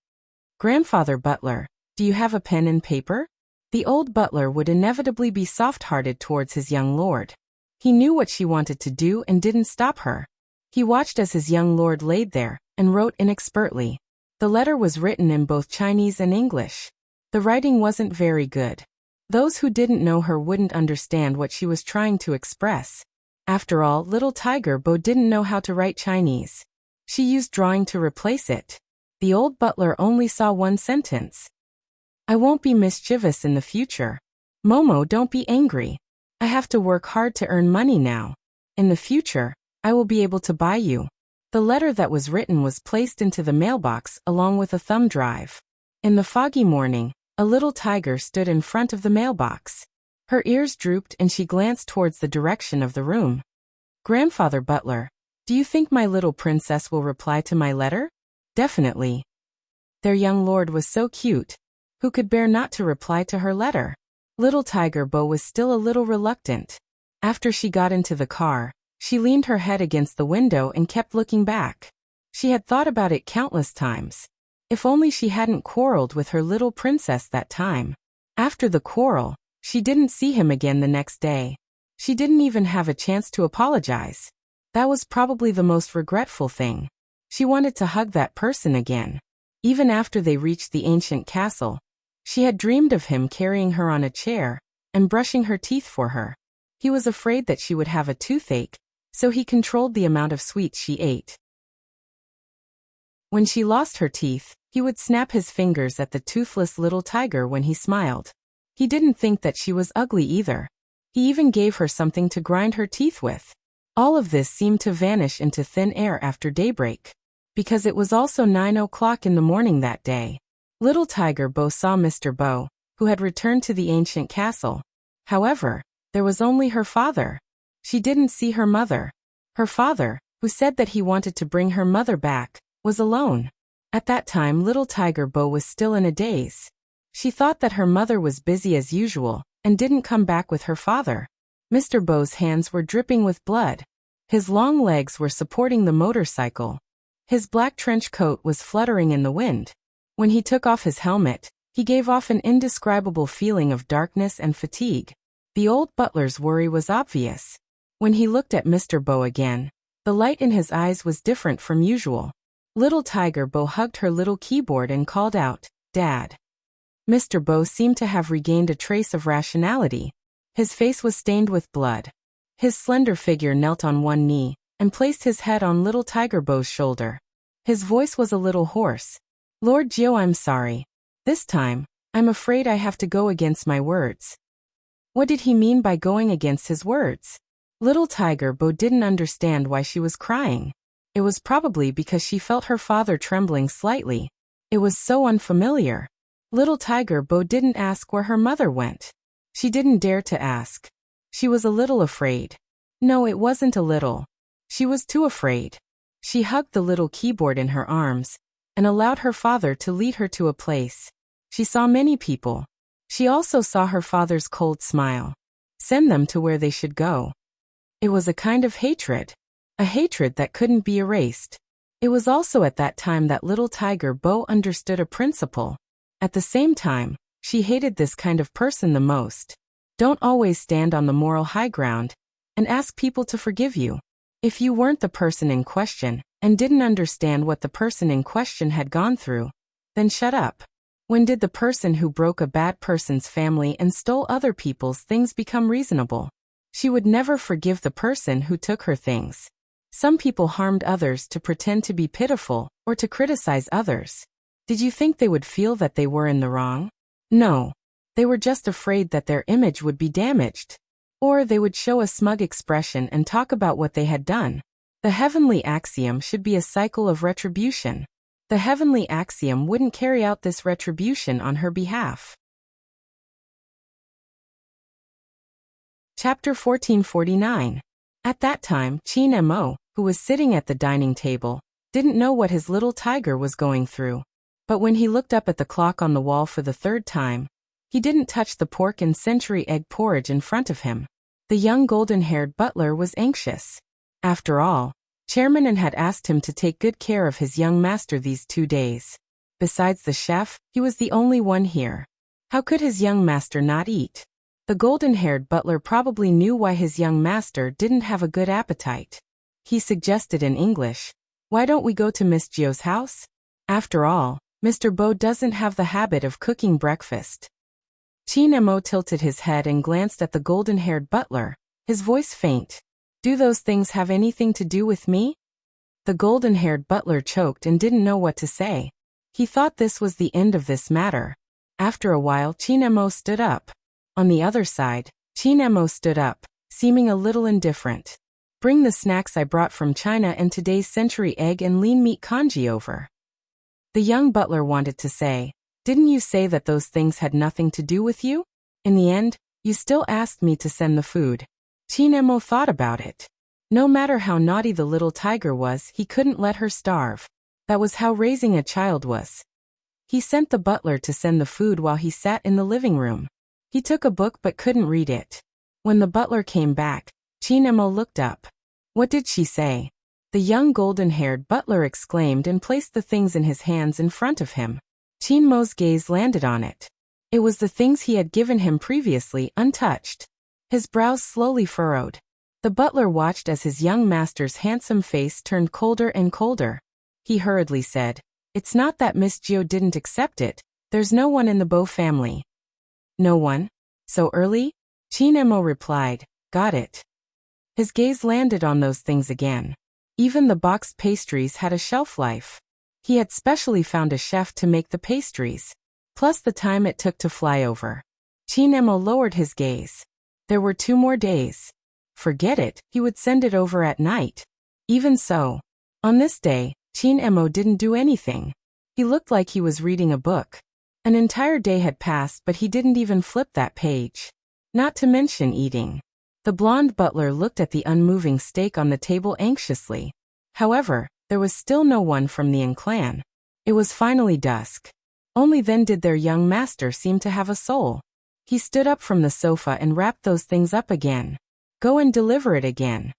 "Grandfather Butler, do you have a pen and paper?" The old butler would inevitably be soft-hearted towards his young lord. He knew what she wanted to do and didn't stop her. He watched as his young lord laid there and wrote inexpertly. The letter was written in both Chinese and English. The writing wasn't very good. Those who didn't know her wouldn't understand what she was trying to express. After all, little Tiger Bo didn't know how to write Chinese. She used drawing to replace it. The old butler only saw one sentence. "I won't be mischievous in the future. Momo, don't be angry. I have to work hard to earn money now. In the future, I will be able to buy you." The letter that was written was placed into the mailbox along with a thumb drive. In the foggy morning, a little tiger stood in front of the mailbox. Her ears drooped and she glanced towards the direction of the room. "Grandfather Butler, do you think my little princess will reply to my letter?" "Definitely." Their young lord was so cute. Who could bear not to reply to her letter? Little Tiger Bo was still a little reluctant. After she got into the car, she leaned her head against the window and kept looking back. She had thought about it countless times. If only she hadn't quarreled with her little princess that time. After the quarrel, she didn't see him again the next day. She didn't even have a chance to apologize. That was probably the most regretful thing. She wanted to hug that person again. Even after they reached the ancient castle, she had dreamed of him carrying her on a chair and brushing her teeth for her. He was afraid that she would have a toothache, so he controlled the amount of sweets she ate. When she lost her teeth, he would snap his fingers at the toothless little tiger when he smiled. He didn't think that she was ugly either. He even gave her something to grind her teeth with. All of this seemed to vanish into thin air after daybreak. Because it was also 9 o'clock in the morning that day. Little Tiger Bo saw Mr. Bo, who had returned to the ancient castle. However, there was only her father. She didn't see her mother. Her father, who said that he wanted to bring her mother back, was alone. At that time, little Tiger Bo was still in a daze. She thought that her mother was busy as usual and didn't come back with her father. Mr. Bo's hands were dripping with blood. His long legs were supporting the motorcycle. His black trench coat was fluttering in the wind. When he took off his helmet, he gave off an indescribable feeling of darkness and fatigue. The old butler's worry was obvious. When he looked at Mr. Bo again, the light in his eyes was different from usual. Little Tiger Bo hugged her little keyboard and called out, "Dad." Mr. Bo seemed to have regained a trace of rationality. His face was stained with blood. His slender figure knelt on one knee and placed his head on little Tiger Bo's shoulder. His voice was a little hoarse. "Lord Jiao, I'm sorry. This time, I'm afraid I have to go against my words." What did he mean by going against his words? Little Tiger Bo didn't understand why she was crying. It was probably because she felt her father trembling slightly. It was so unfamiliar. Little Tiger Bo didn't ask where her mother went. She didn't dare to ask. She was a little afraid. No, it wasn't a little. She was too afraid. She hugged the little keyboard in her arms and allowed her father to lead her to a place. She saw many people. She also saw her father's cold smile. Send them to where they should go. It was a kind of hatred. A hatred that couldn't be erased. It was also at that time that little Tiger Bo understood a principle. At the same time, she hated this kind of person the most. Don't always stand on the moral high ground and ask people to forgive you. If you weren't the person in question and didn't understand what the person in question had gone through, then shut up. When did the person who broke a bad person's family and stole other people's things become reasonable? She would never forgive the person who took her things. Some people harmed others to pretend to be pitiful or to criticize others. Did you think they would feel that they were in the wrong? No. They were just afraid that their image would be damaged. Or they would show a smug expression and talk about what they had done. The heavenly axiom should be a cycle of retribution. The heavenly axiom wouldn't carry out this retribution on her behalf. Chapter 1449. At that time, Qin Mo, who was sitting at the dining table, didn't know what his little tiger was going through. But when he looked up at the clock on the wall for the third time, he didn't touch the pork and century egg porridge in front of him. The young golden-haired butler was anxious. After all, Chairman and had asked him to take good care of his young master these 2 days. Besides the chef, he was the only one here. How could his young master not eat? The golden-haired butler probably knew why his young master didn't have a good appetite. He suggested in English, "Why don't we go to Miss Gio's house? After all, Mr. Bo doesn't have the habit of cooking breakfast." Chin-mo tilted his head and glanced at the golden-haired butler, his voice faint. "Do those things have anything to do with me?" The golden-haired butler choked and didn't know what to say. He thought this was the end of this matter. After a while, Chin-mo stood up. On the other side, Chin-mo stood up, seeming a little indifferent. "Bring the snacks I brought from China and today's century egg and lean meat congee over." The young butler wanted to say, "Didn't you say that those things had nothing to do with you? In the end, you still asked me to send the food." Chin-mo thought about it. No matter how naughty the little tiger was, he couldn't let her starve. That was how raising a child was. He sent the butler to send the food while he sat in the living room. He took a book but couldn't read it. When the butler came back, Chin-mo looked up. What did she say? The young golden-haired butler exclaimed and placed the things in his hands in front of him. Chin-mo's gaze landed on it. It was the things he had given him previously, untouched. His brows slowly furrowed. The butler watched as his young master's handsome face turned colder and colder. He hurriedly said, "It's not that Miss Gio didn't accept it. There's no one in the Bo family." "No one? So early?" Chin-mo replied, "Got it." His gaze landed on those things again. Even the boxed pastries had a shelf life. He had specially found a chef to make the pastries, plus the time it took to fly over. Chin-mo lowered his gaze. There were 2 more days. Forget it, he would send it over at night. Even so, on this day, Chin-mo didn't do anything. He looked like he was reading a book. An entire day had passed but he didn't even flip that page. Not to mention eating. The blonde butler looked at the unmoving steak on the table anxiously. However, there was still no one from the clan. It was finally dusk. Only then did their young master seem to have a soul. He stood up from the sofa and wrapped those things up again. "Go and deliver it again."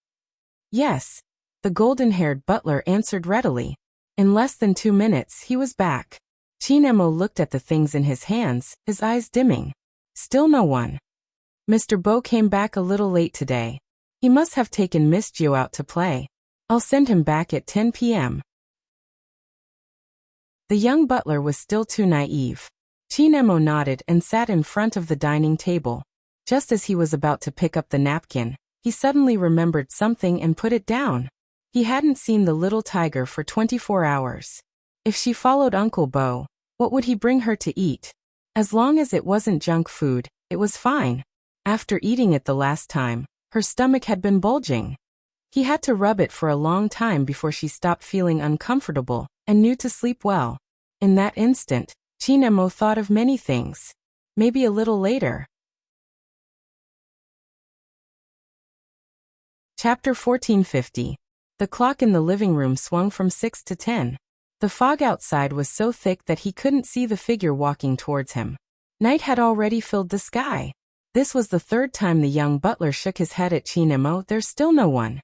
"Yes." The golden-haired butler answered readily. In less than 2 minutes, he was back. Chin-mo looked at the things in his hands, his eyes dimming. Still no one. "Mr. Bo came back a little late today. He must have taken Miss Gio out to play. I'll send him back at 10 p.m. The young butler was still too naive. Chin-mo nodded and sat in front of the dining table. Just as he was about to pick up the napkin, he suddenly remembered something and put it down. He hadn't seen the little tiger for 24 hours. If she followed Uncle Bo, what would he bring her to eat? As long as it wasn't junk food, it was fine. After eating it the last time, her stomach had been bulging. He had to rub it for a long time before she stopped feeling uncomfortable and knew to sleep well. In that instant, Chin-mo thought of many things. Maybe a little later. Chapter 1450. The clock in the living room swung from 6 to 10. The fog outside was so thick that he couldn't see the figure walking towards him. Night had already filled the sky. This was the 3rd time the young butler shook his head at Chin-mo. "There's still no one."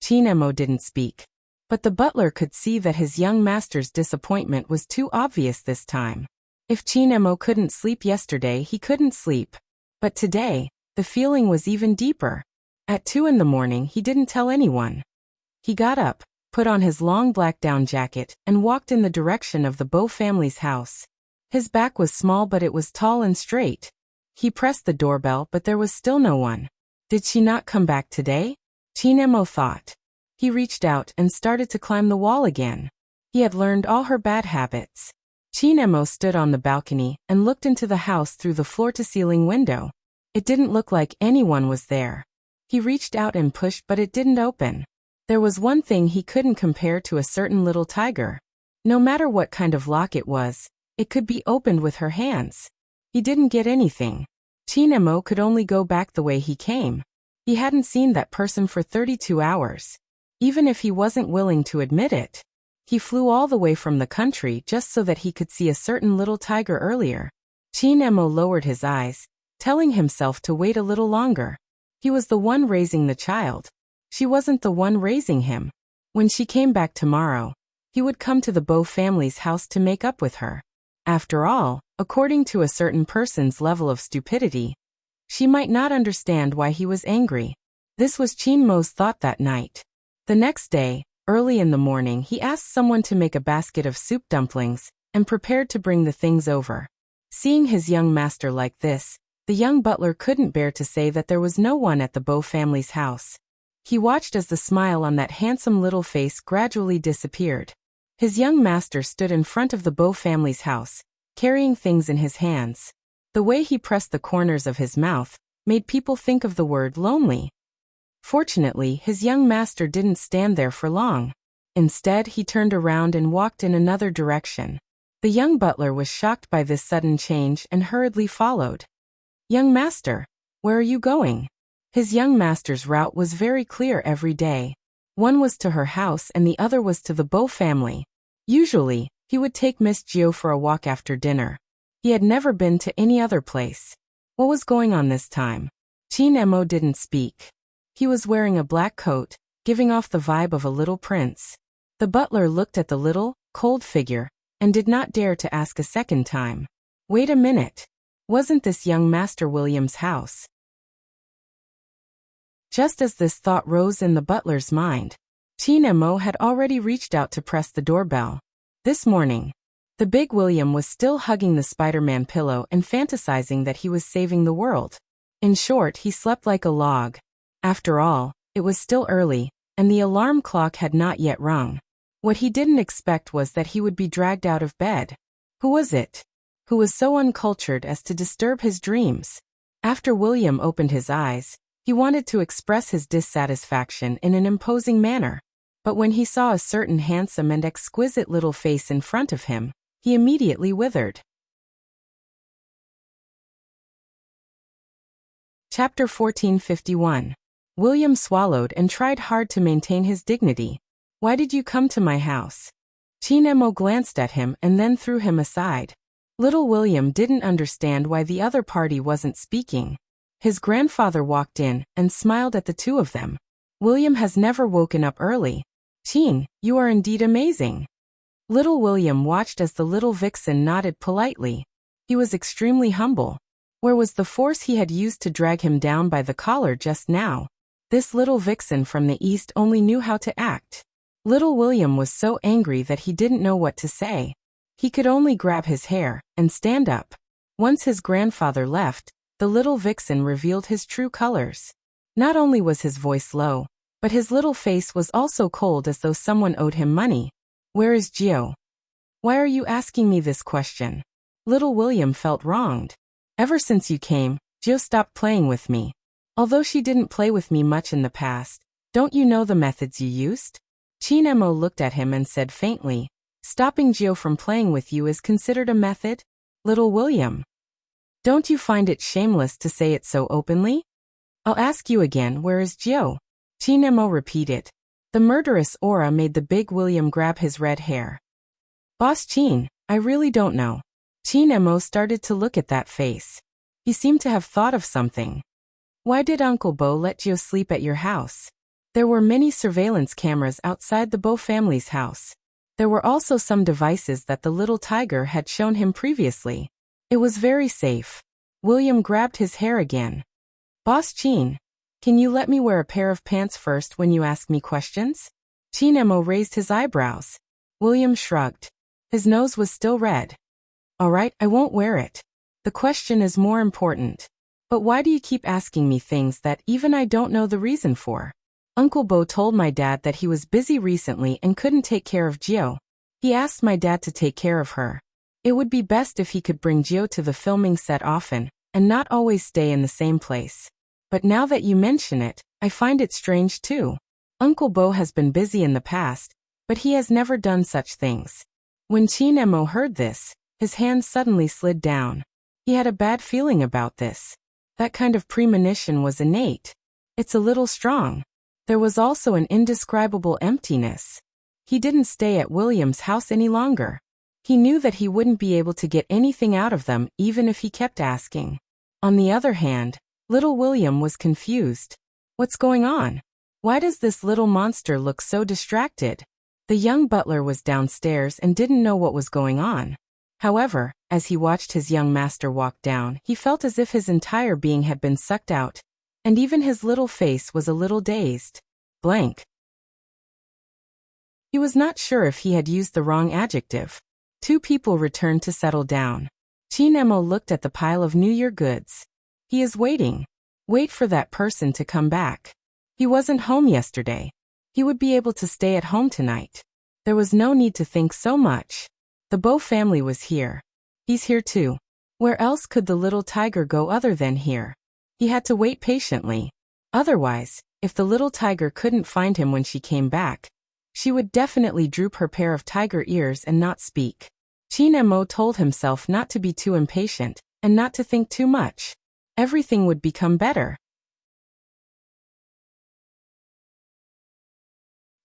Chin-mo didn't speak. But the butler could see that his young master's disappointment was too obvious this time. If Chin-mo couldn't sleep yesterday, he couldn't sleep. But today, the feeling was even deeper. At 2 in the morning, he didn't tell anyone. He got up, put on his long black down jacket, and walked in the direction of the Bo family's house. His back was small but it was tall and straight. He pressed the doorbell but there was still no one. Did she not come back today? Chin-mo thought. He reached out and started to climb the wall again. He had learned all her bad habits. Chin-mo stood on the balcony and looked into the house through the floor-to-ceiling window. It didn't look like anyone was there. He reached out and pushed but it didn't open. There was one thing he couldn't compare to a certain little tiger. No matter what kind of lock it was, it could be opened with her hands. He didn't get anything. Chin-mo could only go back the way he came. He hadn't seen that person for 32 hours. Even if he wasn't willing to admit it. He flew all the way from the country just so that he could see a certain little tiger earlier. Chin-mo lowered his eyes, telling himself to wait a little longer. He was the one raising the child. She wasn't the one raising him. When she came back tomorrow, he would come to the Bow family's house to make up with her. After all, according to a certain person's level of stupidity, she might not understand why he was angry. This was Chin Mo's thought that night. The next day, early in the morning, he asked someone to make a basket of soup dumplings and prepared to bring the things over. Seeing his young master like this, the young butler couldn't bear to say that there was no one at the Bow family's house. He watched as the smile on that handsome little face gradually disappeared. His young master stood in front of the Bow family's house, carrying things in his hands. The way he pressed the corners of his mouth made people think of the word lonely. Fortunately, his young master didn't stand there for long. Instead, he turned around and walked in another direction. The young butler was shocked by this sudden change and hurriedly followed. "Young master, where are you going?" His young master's route was very clear every day. One was to her house and the other was to the Bow family. Usually, he would take Miss Gio for a walk after dinner. He had never been to any other place. What was going on this time? Chin Mo didn't speak. He was wearing a black coat, giving off the vibe of a little prince. The butler looked at the little, cold figure, and did not dare to ask a second time. Wait a minute. Wasn't this young Master William's house? Just as this thought rose in the butler's mind, Chin Mo had already reached out to press the doorbell. This morning, the big William was still hugging the Spider-Man pillow and fantasizing that he was saving the world. In short, he slept like a log. After all, it was still early, and the alarm clock had not yet rung. What he didn't expect was that he would be dragged out of bed. Who was it? Who was so uncultured as to disturb his dreams? After William opened his eyes, he wanted to express his dissatisfaction in an imposing manner. But when he saw a certain handsome and exquisite little face in front of him, he immediately withered. Chapter 1451. William swallowed and tried hard to maintain his dignity. "Why did you come to my house?" Chin Mo glanced at him and then threw him aside. Little William didn't understand why the other party wasn't speaking. His grandfather walked in and smiled at the two of them. "William has never woken up early. Chin, you are indeed amazing." Little William watched as the little vixen nodded politely. He was extremely humble. Where was the force he had used to drag him down by the collar just now? This little vixen from the east only knew how to act. Little William was so angry that he didn't know what to say. He could only grab his hair and stand up. Once his grandfather left, the little vixen revealed his true colors. Not only was his voice low, but his little face was also cold as though someone owed him money. "Where is Gio?" "Why are you asking me this question?" Little William felt wronged. "Ever since you came, Gio stopped playing with me. Although she didn't play with me much in the past, don't you know the methods you used?" Chin Mo looked at him and said faintly, "Stopping Gio from playing with you is considered a method? Little William, don't you find it shameless to say it so openly?" "I'll ask you again, where is Gio?" Chin Mo repeated. The murderous aura made the big William grab his red hair. "Boss Chin, I really don't know." Chin Mo started to look at that face. He seemed to have thought of something. "Why did Uncle Bo let Gio sleep at your house?" There were many surveillance cameras outside the Bo family's house. There were also some devices that the little tiger had shown him previously. It was very safe. William grabbed his hair again. "Boss Chin, can you let me wear a pair of pants first when you ask me questions?" Chin Mo raised his eyebrows. William shrugged. His nose was still red. "All right, I won't wear it. The question is more important. But why do you keep asking me things that even I don't know the reason for?" "Uncle Bo told my dad that he was busy recently and couldn't take care of Gio. He asked my dad to take care of her. It would be best if he could bring Gio to the filming set often, and not always stay in the same place. But now that you mention it, I find it strange too. Uncle Bo has been busy in the past, but he has never done such things." When Chin Mo heard this, his hand suddenly slid down. He had a bad feeling about this. That kind of premonition was innate. It's a little strong. There was also an indescribable emptiness. He didn't stay at William's house any longer. He knew that he wouldn't be able to get anything out of them even if he kept asking. On the other hand, little William was confused. "What's going on?" Why does this little monster look so distracted? The young butler was downstairs and didn't know what was going on. However, as he watched his young master walk down, he felt as if his entire being had been sucked out, and even his little face was a little dazed. Blank. He was not sure if he had used the wrong adjective. Two people returned to settle down. Chinemo looked at the pile of New Year goods. He is waiting. Wait for that person to come back. He wasn't home yesterday. He would be able to stay at home tonight. There was no need to think so much. The Bo family was here. He's here too. Where else could the little tiger go other than here? He had to wait patiently. Otherwise, if the little tiger couldn't find him when she came back, she would definitely droop her pair of tiger ears and not speak. Chinemo told himself not to be too impatient, and not to think too much. Everything would become better.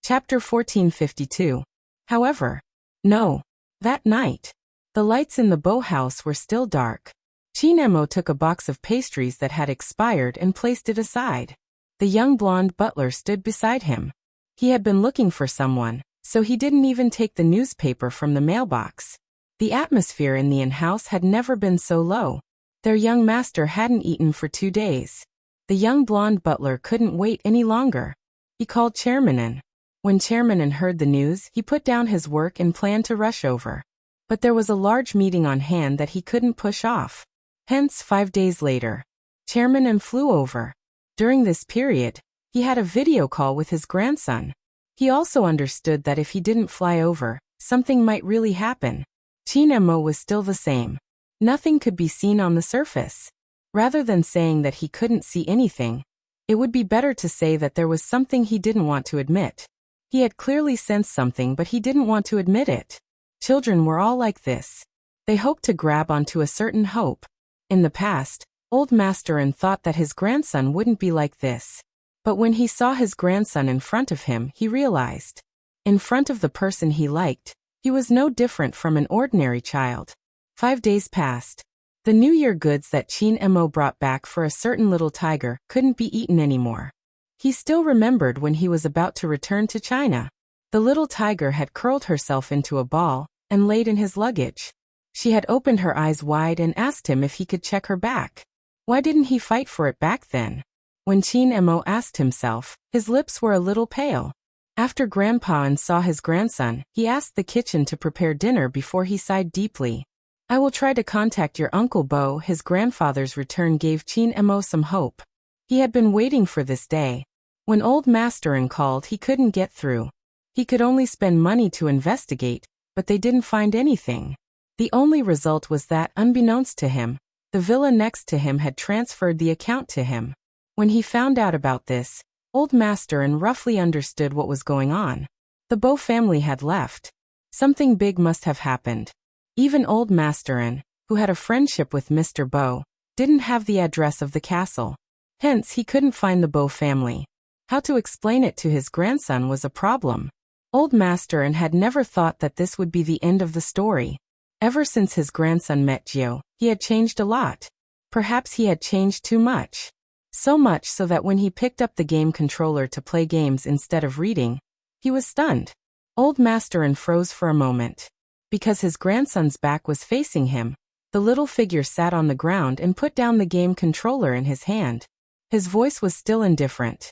Chapter 1452. However, no. That night, the lights in the Bo house were still dark. Chinemo took a box of pastries that had expired and placed it aside. The young blonde butler stood beside him. He had been looking for someone, so he didn't even take the newspaper from the mailbox. The atmosphere in the in-house had never been so low. Their young master hadn't eaten for 2 days. The young blonde butler couldn't wait any longer. He called Chairmanin. When Chairmanin heard the news, he put down his work and planned to rush over. But there was a large meeting on hand that he couldn't push off. Hence, 5 days later, Chairmanin flew over. During this period, he had a video call with his grandson. He also understood that if he didn't fly over, something might really happen. Chinemo was still the same. Nothing could be seen on the surface. Rather than saying that he couldn't see anything, it would be better to say that there was something he didn't want to admit. He had clearly sensed something, but he didn't want to admit it. Children were all like this. They hoped to grab onto a certain hope. In the past, old Masterin thought that his grandson wouldn't be like this. But when he saw his grandson in front of him, he realized. In front of the person he liked, he was no different from an ordinary child. 5 days passed. The New Year goods that Chinemo brought back for a certain little tiger couldn't be eaten anymore. He still remembered when he was about to return to China. The little tiger had curled herself into a ball and laid in his luggage. She had opened her eyes wide and asked him if he could check her back. Why didn't he fight for it back then? When Chinemo asked himself, his lips were a little pale. After Grandpa saw his grandson, he asked the kitchen to prepare dinner before he sighed deeply. I will try to contact your Uncle Bo. His grandfather's return gave Chinemo some hope. He had been waiting for this day. When old Masterin called, he couldn't get through. He could only spend money to investigate, but they didn't find anything. The only result was that, unbeknownst to him, the villa next to him had transferred the account to him. When he found out about this, old Masterin roughly understood what was going on. The Bo family had left. Something big must have happened. Even old Masterin, who had a friendship with Mr. Bo, didn't have the address of the castle. Hence, he couldn't find the Bo family. How to explain it to his grandson was a problem. Old Masterin had never thought that this would be the end of the story. Ever since his grandson met Gio, he had changed a lot. Perhaps he had changed too much. So much so that when he picked up the game controller to play games instead of reading, he was stunned. Old Masterin froze for a moment. Because his grandson's back was facing him, the little figure sat on the ground and put down the game controller in his hand. His voice was still indifferent.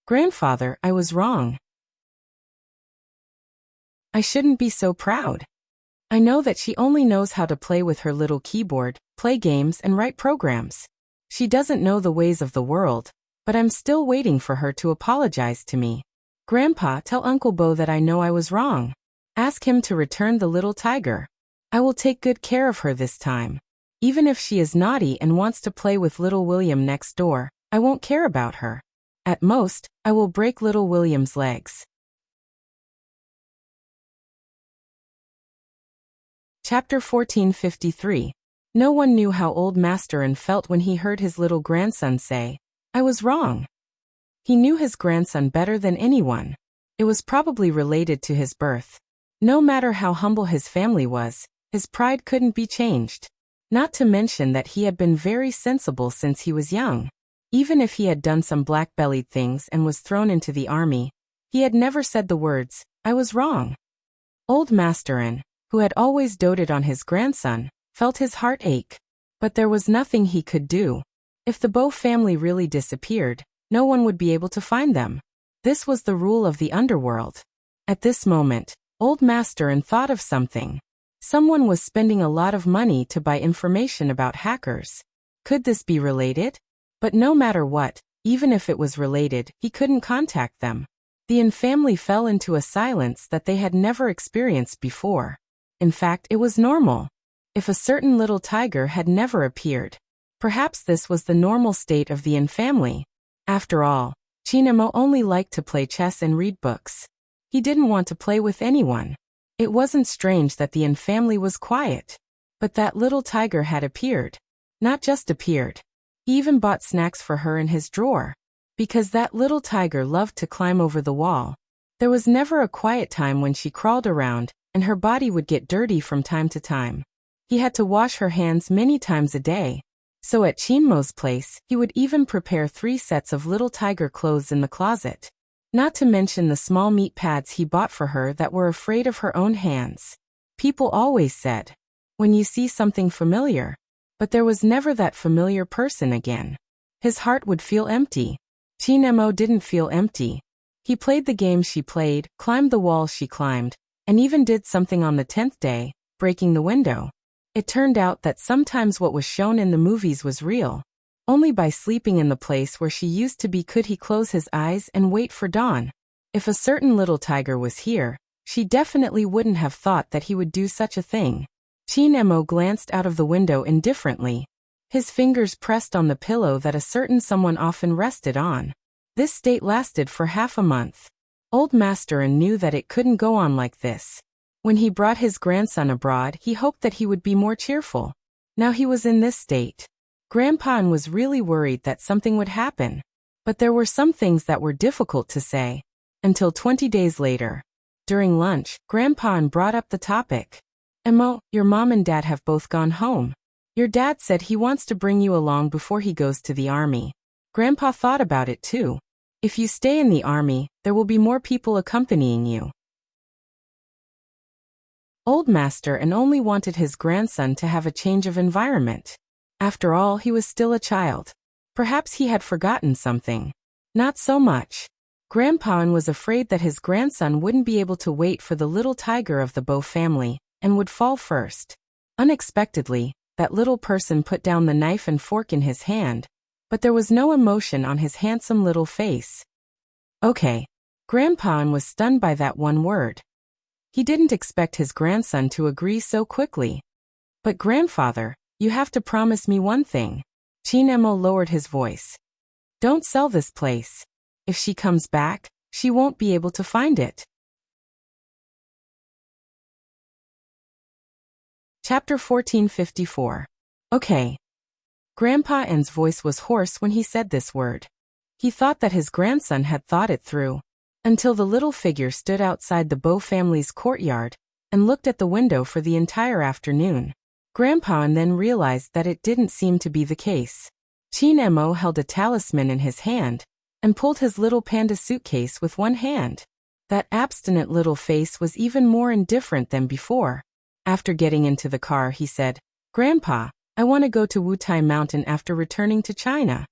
Grandfather, I was wrong. I shouldn't be so proud. I know that she only knows how to play with her little keyboard, play games and write programs. She doesn't know the ways of the world, but I'm still waiting for her to apologize to me. Grandpa, tell Uncle Bo that I know I was wrong. Ask him to return the little tiger. I will take good care of her this time. Even if she is naughty and wants to play with little William next door, I won't care about her. At most, I will break little William's legs. Chapter 1453. No one knew how old Masterin felt when he heard his little grandson say, I was wrong. He knew his grandson better than anyone. It was probably related to his birth. No matter how humble his family was, his pride couldn't be changed. Not to mention that he had been very sensible since he was young. Even if he had done some black-bellied things and was thrown into the army, he had never said the words, "I was wrong." Old Masterin, who had always doted on his grandson, felt his heart ache. But there was nothing he could do. If the Bow family really disappeared, no one would be able to find them. This was the rule of the underworld. At this moment, Old Masterin thought of something. Someone was spending a lot of money to buy information about hackers. Could this be related? But no matter what, even if it was related, he couldn't contact them. The Yin family fell into a silence that they had never experienced before. In fact, it was normal. If a certain little tiger had never appeared, perhaps this was the normal state of the Yin family. After all, Chinemo only liked to play chess and read books. He didn't want to play with anyone. It wasn't strange that the Yin family was quiet. But that little tiger had appeared. Not just appeared. He even bought snacks for her in his drawer. Because that little tiger loved to climb over the wall. There was never a quiet time when she crawled around, and her body would get dirty from time to time. He had to wash her hands many times a day. So at Chinmo's place, he would even prepare 3 sets of little tiger clothes in the closet. Not to mention the small meat pads he bought for her that were afraid of her own hands. People always said, when you see something familiar. But there was never that familiar person again. His heart would feel empty. Chinemo didn't feel empty. He played the game she played, climbed the wall she climbed, and even did something on the 10th day, breaking the window. It turned out that sometimes what was shown in the movies was real. Only by sleeping in the place where she used to be could he close his eyes and wait for dawn. If a certain little tiger was here, she definitely wouldn't have thought that he would do such a thing. Chinemo glanced out of the window indifferently. His fingers pressed on the pillow that a certain someone often rested on. This state lasted for half a month. Old Masterin knew that it couldn't go on like this. When he brought his grandson abroad, he hoped that he would be more cheerful. Now he was in this state. Grandpa was really worried that something would happen. But there were some things that were difficult to say. Until 20 days later. During lunch, Grandpa brought up the topic. "Emo, your mom and dad have both gone home. Your dad said he wants to bring you along before he goes to the army." Grandpa thought about it too. If you stay in the army, there will be more people accompanying you. Old Masterin only wanted his grandson to have a change of environment. After all, he was still a child. Perhaps he had forgotten something. Not so much. Grandpa was afraid that his grandson wouldn't be able to wait for the little tiger of the Bow family, and would fall first. Unexpectedly, that little person put down the knife and fork in his hand, but there was no emotion on his handsome little face. Okay. Grandpa was stunned by that one word. He didn't expect his grandson to agree so quickly. "But grandfather, you have to promise me one thing." Chinemo lowered his voice. "Don't sell this place. If she comes back, she won't be able to find it." Chapter 1454. Okay. Grandpa N's voice was hoarse when he said this word. He thought that his grandson had thought it through. Until the little figure stood outside the Bow family's courtyard, and looked at the window for the entire afternoon. Grandpa then realized that it didn't seem to be the case. Chinemo held a talisman in his hand, and pulled his little panda suitcase with one hand. That abstinent little face was even more indifferent than before. After getting into the car, he said, "Grandpa, I want to go to Wutai Mountain after returning to China."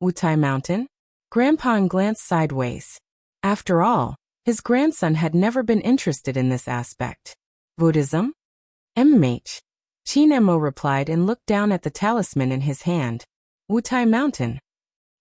Wutai Mountain? Grandpa glanced sideways. After all, his grandson had never been interested in this aspect. Buddhism? Immersing. Chinemo replied and looked down at the talisman in his hand. Wutai Mountain.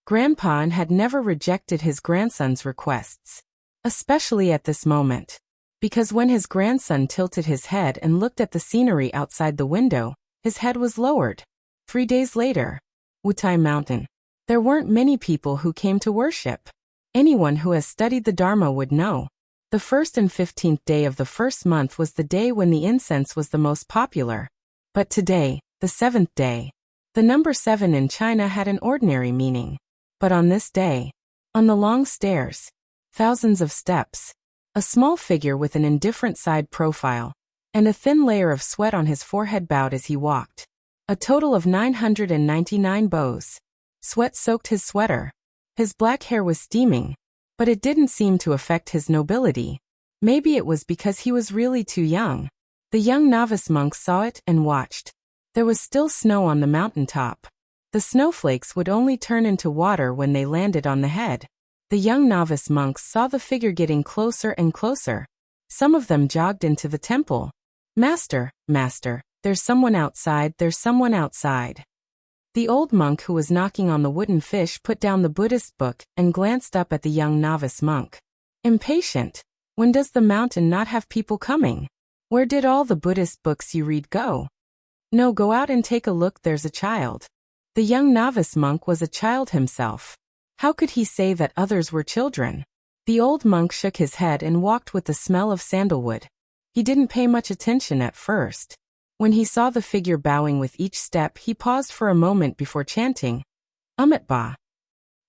Grandpa had never rejected his grandson's requests. Especially at this moment. Because when his grandson tilted his head and looked at the scenery outside the window, his head was lowered. 3 days later. Wutai Mountain. There weren't many people who came to worship. Anyone who has studied the Dharma would know. The 1st and 15th day of the first month was the day when the incense was the most popular. But today, the 7th day, the number 7 in China had an ordinary meaning. But on this day, on the long stairs, thousands of steps, a small figure with an indifferent side profile, and a thin layer of sweat on his forehead bowed as he walked. A total of 999 bows. Sweat soaked his sweater. His black hair was steaming, but it didn't seem to affect his nobility. Maybe it was because he was really too young. The young novice monk saw it and watched. There was still snow on the mountaintop. The snowflakes would only turn into water when they landed on the head. The young novice monks saw the figure getting closer and closer. Some of them jogged into the temple. "Master, Master, there's someone outside, there's someone outside." The old monk who was knocking on the wooden fish put down the Buddhist book and glanced up at the young novice monk. Impatient. "When does the mountain not have people coming? Where did all the Buddhist books you read go?" "No, go out and take a look, there's a child." The young novice monk was a child himself. How could he say that others were children? The old monk shook his head and walked with the smell of sandalwood. He didn't pay much attention at first. When he saw the figure bowing with each step, he paused for a moment before chanting, "Ba."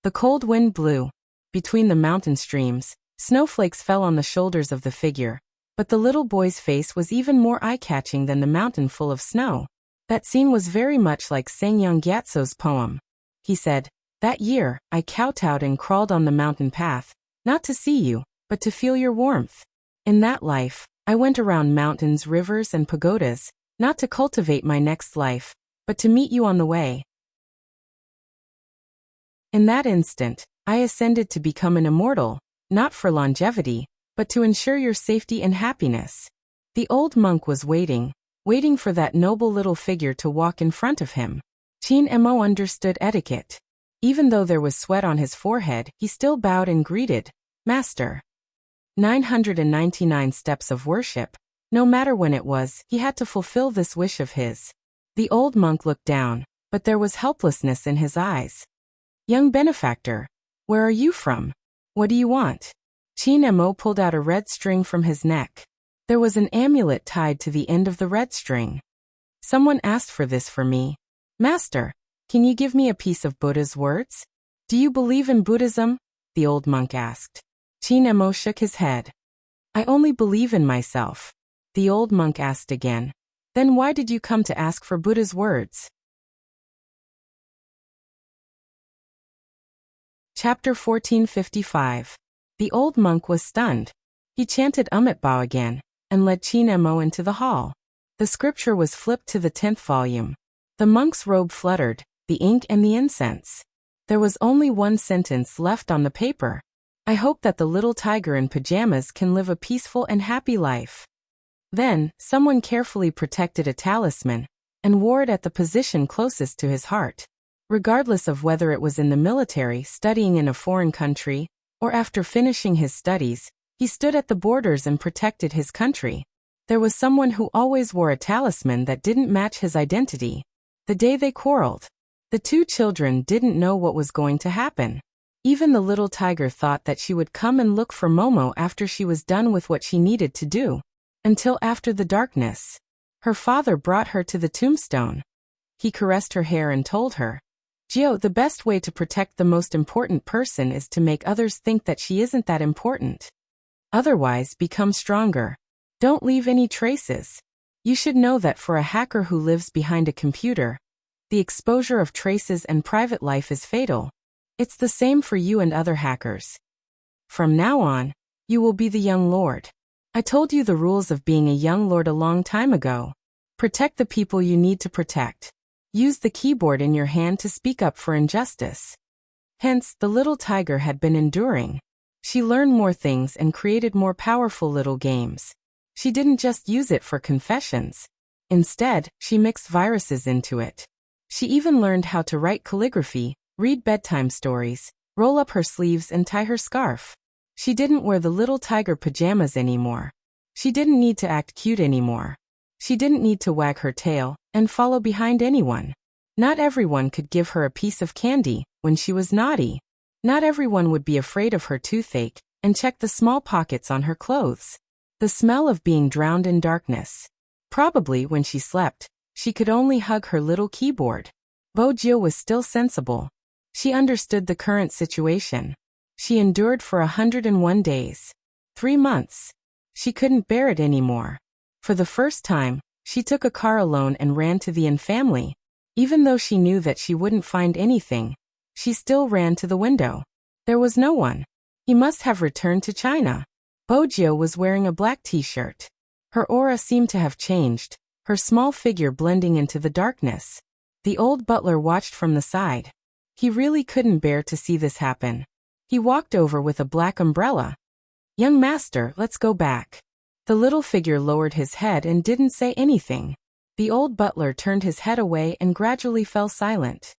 The cold wind blew. Between the mountain streams, snowflakes fell on the shoulders of the figure, but the little boy's face was even more eye-catching than the mountain full of snow. That scene was very much like Sangyeong Gyatso's poem. He said, "That year, I kowtowed and crawled on the mountain path, not to see you, but to feel your warmth. In that life, I went around mountains, rivers, and pagodas, not to cultivate my next life, but to meet you on the way. In that instant, I ascended to become an immortal, not for longevity, but to ensure your safety and happiness." The old monk was waiting for that noble little figure to walk in front of him. Chin Mo understood etiquette. Even though there was sweat on his forehead, he still bowed and greeted, "Master." 999 steps of worship. No matter when it was, he had to fulfill this wish of his. The old monk looked down, but there was helplessness in his eyes. "Young benefactor, where are you from? What do you want?" Chin Mo pulled out a red string from his neck. There was an amulet tied to the end of the red string. "Someone asked for this for me. Master, can you give me a piece of Buddha's words?" "Do you believe in Buddhism?" the old monk asked. Chin Mo shook his head. "I only believe in myself." The old monk asked again. "Then why did you come to ask for Buddha's words?" Chapter 1455. The old monk was stunned. He chanted Ba again, and led Chin Mo into the hall. The scripture was flipped to the 10th volume. The monk's robe fluttered, the ink and the incense. There was only one sentence left on the paper. "I hope that the little tiger in pajamas can live a peaceful and happy life." Then, someone carefully protected a talisman and wore it at the position closest to his heart. Regardless of whether it was in the military, studying in a foreign country, or after finishing his studies, he stood at the borders and protected his country. There was someone who always wore a talisman that didn't match his identity. The day they quarreled, the two children didn't know what was going to happen. Even the little tiger thought that she would come and look for Momo after she was done with what she needed to do. Until after the darkness, her father brought her to the tombstone. He caressed her hair and told her, "Gio, the best way to protect the most important person is to make others think that she isn't that important. Otherwise, become stronger. Don't leave any traces. You should know that for a hacker who lives behind a computer, the exposure of traces and private life is fatal. It's the same for you and other hackers. From now on, you will be the young lord. I told you the rules of being a young lord a long time ago. Protect the people you need to protect. Use the keyboard in your hand to speak up for injustice." Hence, the little tiger had been enduring. She learned more things and created more powerful little games. She didn't just use it for confessions. Instead, she mixed viruses into it. She even learned how to write calligraphy, read bedtime stories, roll up her sleeves and tie her scarf. She didn't wear the little tiger pajamas anymore. She didn't need to act cute anymore. She didn't need to wag her tail and follow behind anyone. Not everyone could give her a piece of candy when she was naughty. Not everyone would be afraid of her toothache and check the small pockets on her clothes. The smell of being drowned in darkness. Probably when she slept, she could only hug her little keyboard. Bo Jio was still sensible. She understood the current situation. She endured for 101 days. 3 months. She couldn't bear it anymore. For the first time, she took a car alone and ran to the Inn family. Even though she knew that she wouldn't find anything, She still ran to the window. There was no one. He must have returned to China. Bojio was wearing a black t-shirt. Her aura seemed to have changed, her small figure blending into the darkness. The old butler watched from the side. He really couldn't bear to see this happen. He walked over with a black umbrella. "Young master, let's go back." The little figure lowered his head and didn't say anything. The old butler turned his head away and gradually fell silent.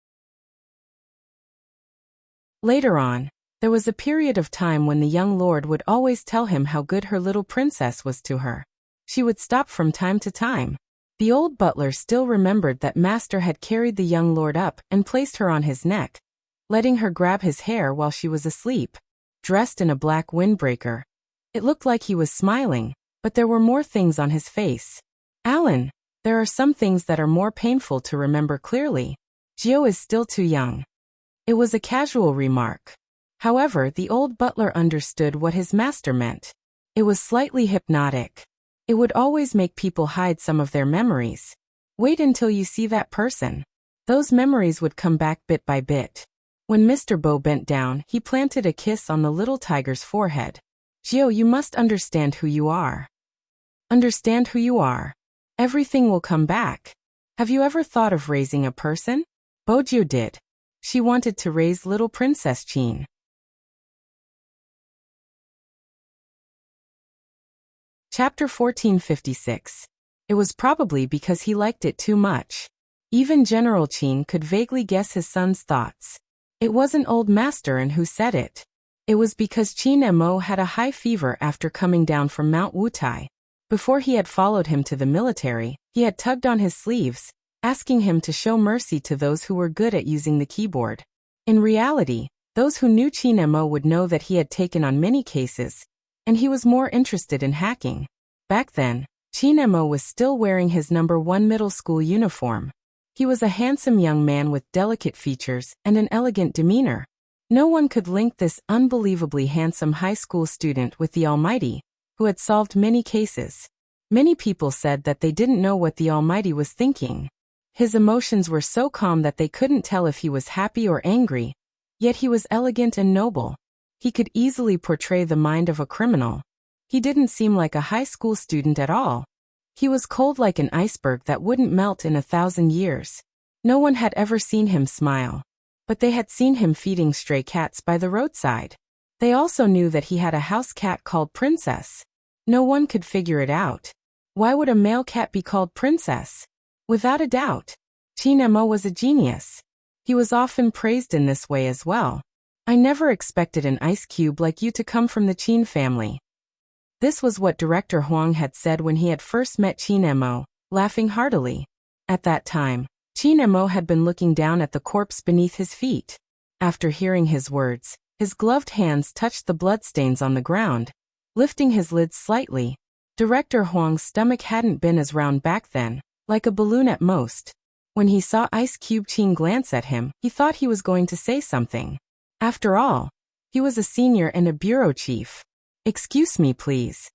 Later on, there was a period of time when the young lord would always tell him how good her little princess was to her. She would stop from time to time. The old butler still remembered that master had carried the young lord up and placed her on his neck, letting her grab his hair while she was asleep, dressed in a black windbreaker. It looked like he was smiling, but there were more things on his face. "Alan, there are some things that are more painful to remember clearly. Gio is still too young." It was a casual remark. However, the old butler understood what his master meant. It was slightly hypnotic. It would always make people hide some of their memories. Wait until you see that person. Those memories would come back bit by bit. When Mr. Bo bent down, he planted a kiss on the little tiger's forehead. "Gio, you must understand who you are. Understand who you are. Everything will come back. Have you ever thought of raising a person?" Bojio did. She wanted to raise little Princess Chin. Chapter 1456. It was probably because he liked it too much. Even General Chin could vaguely guess his son's thoughts. It wasn't old Master who said it. It was because Chin Mo had a high fever after coming down from Mount Wutai. Before he had followed him to the military, he had tugged on his sleeves, asking him to show mercy to those who were good at using the keyboard. In reality, those who knew Chin Mo would know that he had taken on many cases, and he was more interested in hacking. Back then, Chin Mo was still wearing his number 1 middle school uniform. He was a handsome young man with delicate features and an elegant demeanor. No one could link this unbelievably handsome high school student with the Almighty, who had solved many cases. Many people said that they didn't know what the Almighty was thinking. His emotions were so calm that they couldn't tell if he was happy or angry, yet he was elegant and noble. He could easily portray the mind of a criminal. He didn't seem like a high school student at all. He was cold like an iceberg that wouldn't melt in 1,000 years. No one had ever seen him smile. But they had seen him feeding stray cats by the roadside. They also knew that he had a house cat called Princess. No one could figure it out. Why would a male cat be called Princess? Without a doubt, Chin Mo was a genius. He was often praised in this way as well. "I never expected an ice cube like you to come from the Chin family." This was what Director Huang had said when he had first met Chin Mo, laughing heartily. At that time, Chin Mo had been looking down at the corpse beneath his feet. After hearing his words, his gloved hands touched the bloodstains on the ground, lifting his lids slightly. Director Huang's stomach hadn't been as round back then, like a balloon at most. When he saw Ice Cube Chin glance at him, he thought he was going to say something. After all, he was a senior and a bureau chief. "Excuse me, please."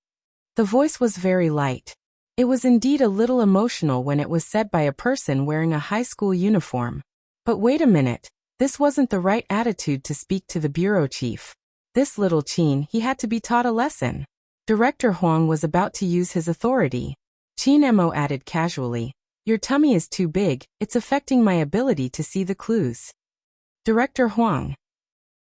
The voice was very light. It was indeed a little emotional when it was said by a person wearing a high school uniform. But wait a minute, this wasn't the right attitude to speak to the bureau chief. This little Chin, he had to be taught a lesson. Director Huang was about to use his authority. Chin Mo added casually, "Your tummy is too big, it's affecting my ability to see the clues." Director Huang.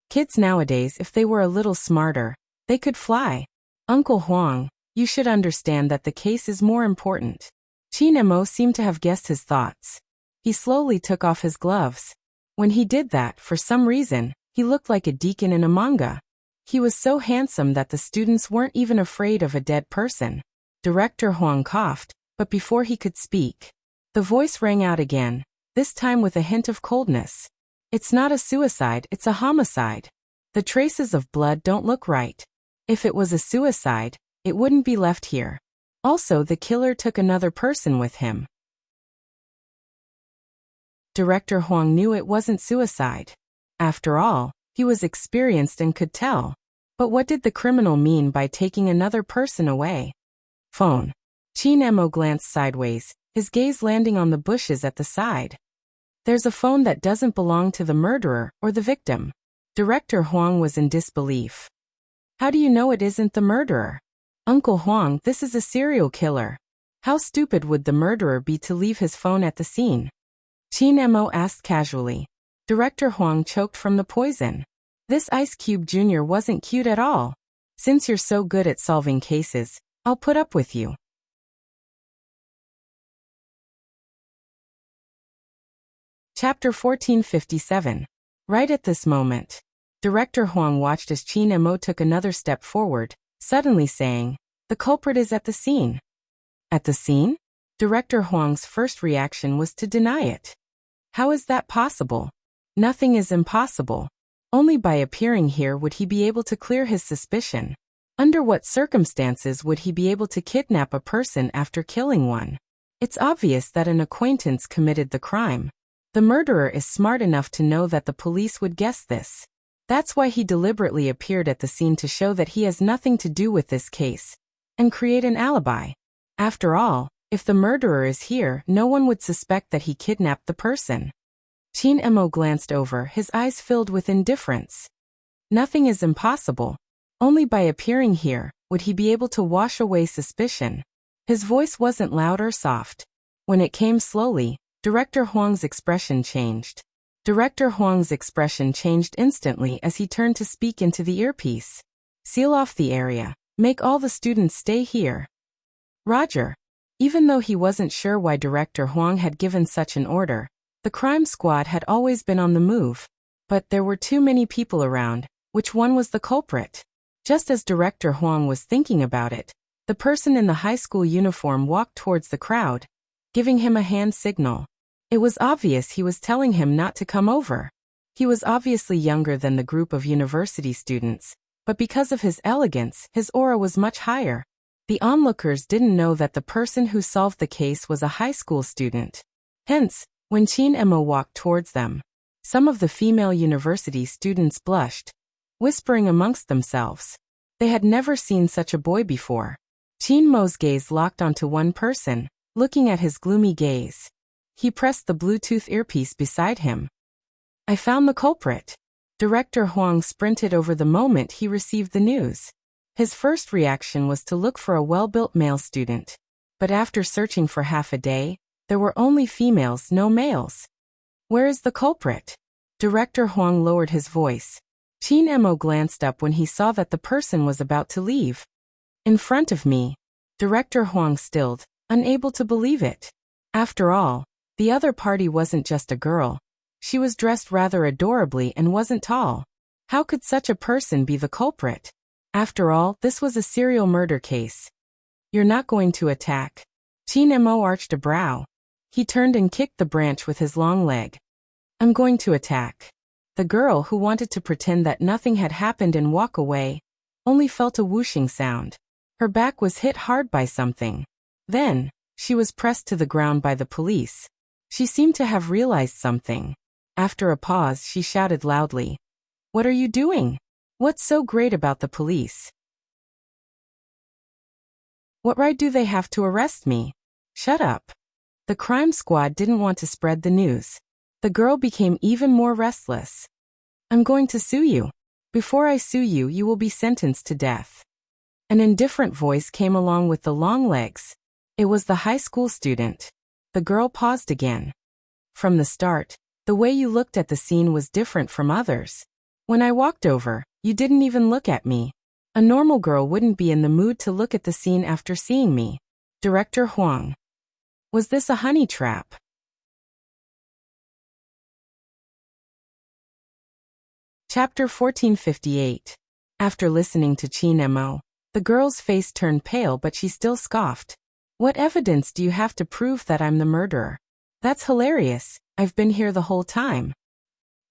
Kids nowadays, if they were a little smarter, they could fly. Uncle Huang, you should understand that the case is more important. Chin Mo seemed to have guessed his thoughts. He slowly took off his gloves. When he did that, for some reason, he looked like a deacon in a manga. He was so handsome that the students weren't even afraid of a dead person. Director Huang coughed, but before he could speak, the voice rang out again, this time with a hint of coldness. "It's not a suicide, it's a homicide. The traces of blood don't look right. If it was a suicide, it wouldn't be left here. Also, the killer took another person with him." Director Huang knew it wasn't suicide. After all, he was experienced and could tell. But what did the criminal mean by taking another person away? Phone. Chin Mo glanced sideways, his gaze landing on the bushes at the side. There's a phone that doesn't belong to the murderer or the victim. Director Huang was in disbelief. How do you know it isn't the murderer? Uncle Huang, this is a serial killer. How stupid would the murderer be to leave his phone at the scene? Qin Mo asked casually. Director Huang choked from the poison. This Ice Cube Jr. wasn't cute at all. Since you're so good at solving cases, I'll put up with you. Chapter 1457. Right at this moment, Director Huang watched as Qin Mo took another step forward, suddenly saying, "The culprit is at the scene." At the scene? Director Huang's first reaction was to deny it. How is that possible? Nothing is impossible. Only by appearing here would he be able to clear his suspicion. Under what circumstances would he be able to kidnap a person after killing one? It's obvious that an acquaintance committed the crime. The murderer is smart enough to know that the police would guess this. That's why he deliberately appeared at the scene to show that he has nothing to do with this case and create an alibi. After all, if the murderer is here, no one would suspect that he kidnapped the person. Qin Mo glanced over, his eyes filled with indifference. Nothing is impossible. Only by appearing here would he be able to wash away suspicion. His voice wasn't loud or soft. When it came slowly, Director Huang's expression changed. Director Huang's expression changed instantly as he turned to speak into the earpiece. Seal off the area. Make all the students stay here. Roger. Even though he wasn't sure why Director Huang had given such an order, the crime squad had always been on the move. But there were too many people around. Which one was the culprit? Just as Director Huang was thinking about it, the person in the high school uniform walked towards the crowd, giving him a hand signal. It was obvious he was telling him not to come over. He was obviously younger than the group of university students, but because of his elegance, his aura was much higher. The onlookers didn't know that the person who solved the case was a high school student. Hence, when Qin Mo walked towards them, some of the female university students blushed, whispering amongst themselves. They had never seen such a boy before. Qin Mo's gaze locked onto one person, looking at his gloomy gaze. He pressed the Bluetooth earpiece beside him. I found the culprit. Director Huang sprinted over the moment he received the news. His first reaction was to look for a well-built male student. But after searching for half a day, there were only females, no males. Where is the culprit? Director Huang lowered his voice. Qin Mo glanced up when he saw that the person was about to leave. In front of me. Director Huang stilled, unable to believe it. After all, the other party wasn't just a girl. She was dressed rather adorably and wasn't tall. How could such a person be the culprit? After all, this was a serial murder case. You're not going to attack? Qin Mo arched a brow. He turned and kicked the branch with his long leg. I'm going to attack. The girl, who wanted to pretend that nothing had happened and walk away, only felt a whooshing sound. Her back was hit hard by something. Then, she was pressed to the ground by the police. She seemed to have realized something. After a pause, she shouted loudly, "What are you doing? What's so great about the police? What right do they have to arrest me? Shut up." The crime squad didn't want to spread the news. The girl became even more restless. I'm going to sue you. Before I sue you, you will be sentenced to death. An indifferent voice came along with the long legs. It was the high school student. The girl paused again. From the start, the way you looked at the scene was different from others. When I walked over, you didn't even look at me. A normal girl wouldn't be in the mood to look at the scene after seeing me. Director Huang. Was this a honey trap? Chapter 1458. After listening to Qin Mo, the girl's face turned pale, but she still scoffed. What evidence do you have to prove that I'm the murderer? That's hilarious. I've been here the whole time.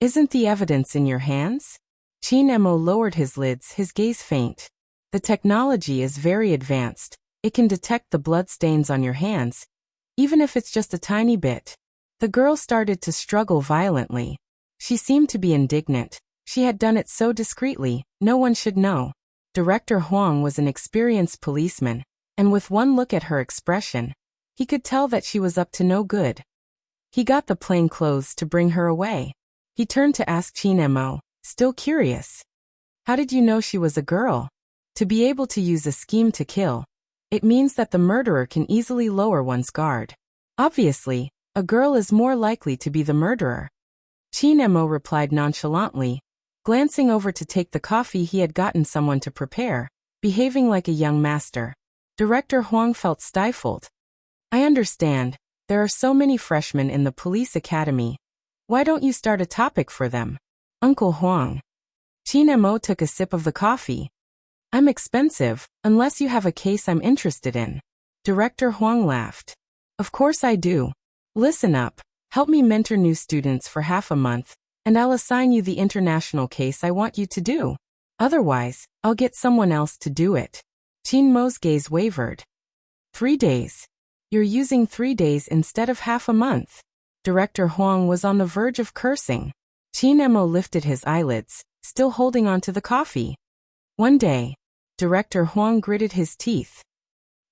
Isn't the evidence in your hands? Qin Mo lowered his lids, his gaze faint. The technology is very advanced. It can detect the blood stains on your hands, even if it's just a tiny bit. The girl started to struggle violently. She seemed to be indignant. She had done it so discreetly, no one should know. Director Huang was an experienced policeman, and with one look at her expression, he could tell that she was up to no good. He got the plain clothes to bring her away. He turned to ask Chinemo, still curious. How did you know she was a girl? To be able to use a scheme to kill, it means that the murderer can easily lower one's guard. Obviously, a girl is more likely to be the murderer. Chinemo replied nonchalantly, glancing over to take the coffee he had gotten someone to prepare, behaving like a young master. Director Huang felt stifled. I understand, there are so many freshmen in the police academy. Why don't you start a topic for them? Uncle Huang. Chinemo took a sip of the coffee. I'm expensive, unless you have a case I'm interested in. Director Huang laughed. Of course I do. Listen up, help me mentor new students for half a month, and I'll assign you the international case I want you to do. Otherwise, I'll get someone else to do it. Chinmo's gaze wavered. 3 days. You're using 3 days instead of half a month. Director Huang was on the verge of cursing. Chinemo lifted his eyelids, still holding on to the coffee. One day. Director Huang gritted his teeth.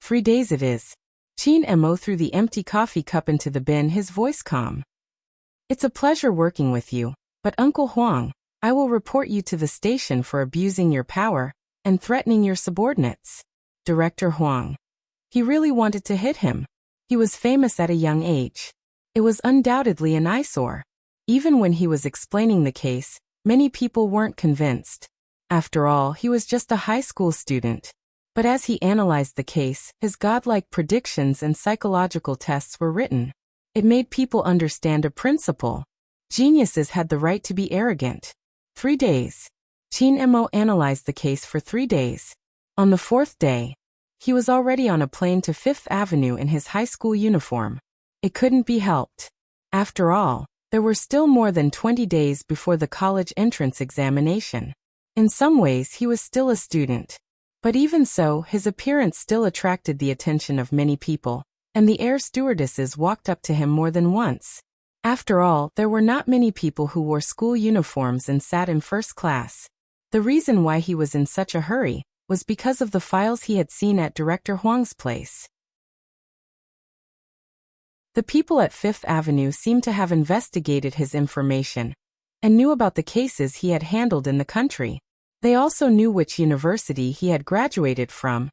3 days it is. Chinemo threw the empty coffee cup into the bin, his voice calm. It's a pleasure working with you, but Uncle Huang, I will report you to the station for abusing your power and threatening your subordinates. Director Huang. He really wanted to hit him. He was famous at a young age. It was undoubtedly an eyesore. Even when he was explaining the case, many people weren't convinced. After all, he was just a high school student. But as he analyzed the case, his godlike predictions and psychological tests were written. It made people understand a principle. Geniuses had the right to be arrogant. 3 days. Chinemo analyzed the case for 3 days. On the 4th day, he was already on a plane to Fifth Avenue in his high school uniform. It couldn't be helped. After all, there were still more than 20 days before the college entrance examination. In some ways, he was still a student. But even so, his appearance still attracted the attention of many people, and the air stewardesses walked up to him more than once. After all, there were not many people who wore school uniforms and sat in first class. The reason why he was in such a hurry was because of the files he had seen at Director Huang's place. The people at Fifth Avenue seemed to have investigated his information and knew about the cases he had handled in the country. They also knew which university he had graduated from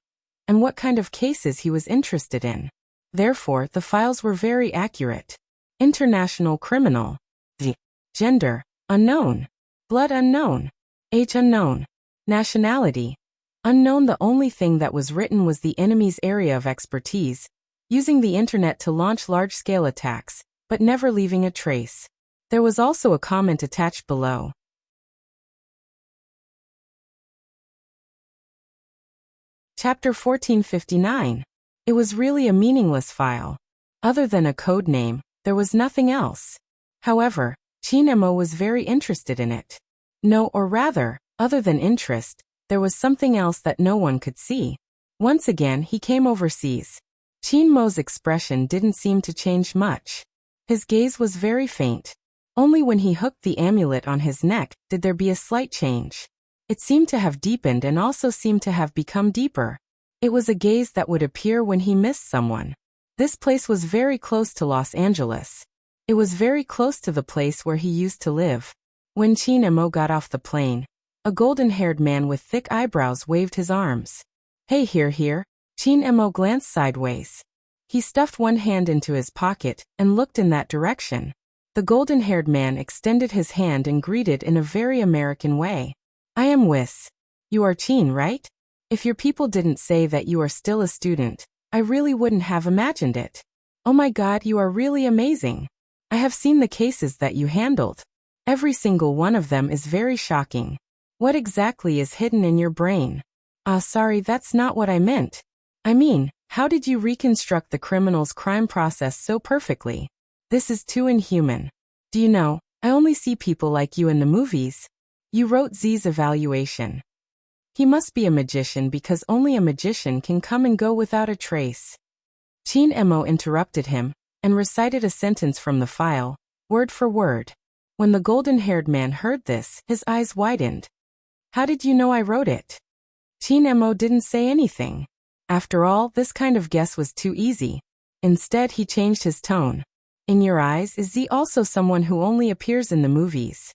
and what kind of cases he was interested in. Therefore, the files were very accurate. International criminal. Gender, unknown. Blood unknown. Age unknown. Nationality, unknown. The only thing that was written was the enemy's area of expertise, using the internet to launch large-scale attacks, but never leaving a trace. There was also a comment attached below. Chapter 1459. It was really a meaningless file. Other than a code name, there was nothing else. However, Chinemo was very interested in it. No, or rather, other than interest, there was something else that no one could see. Once again, he came overseas. Chinmo's expression didn't seem to change much. His gaze was very faint. Only when he hooked the amulet on his neck did there be a slight change. It seemed to have deepened and also seemed to have become deeper. It was a gaze that would appear when he missed someone. This place was very close to Los Angeles. It was very close to the place where he used to live. When Chinemo got off the plane, a golden-haired man with thick eyebrows waved his arms. Hey, here. Chinemo glanced sideways. He stuffed one hand into his pocket and looked in that direction. The golden-haired man extended his hand and greeted in a very American way. I am Whis. You are Chin, right? If your people didn't say that you are still a student, I really wouldn't have imagined it. Oh my God, you are really amazing. I have seen the cases that you handled. Every single one of them is very shocking. What exactly is hidden in your brain? Sorry, that's not what I meant. I mean, how did you reconstruct the criminal's crime process so perfectly? This is too inhuman. Do you know, I only see people like you in the movies. You wrote Z's evaluation. He must be a magician because only a magician can come and go without a trace. Chinemo interrupted him and recited a sentence from the file, word for word. When the golden-haired man heard this, his eyes widened. How did you know I wrote it? Chinemo didn't say anything. After all, this kind of guess was too easy. Instead, he changed his tone. In your eyes, is Z also someone who only appears in the movies?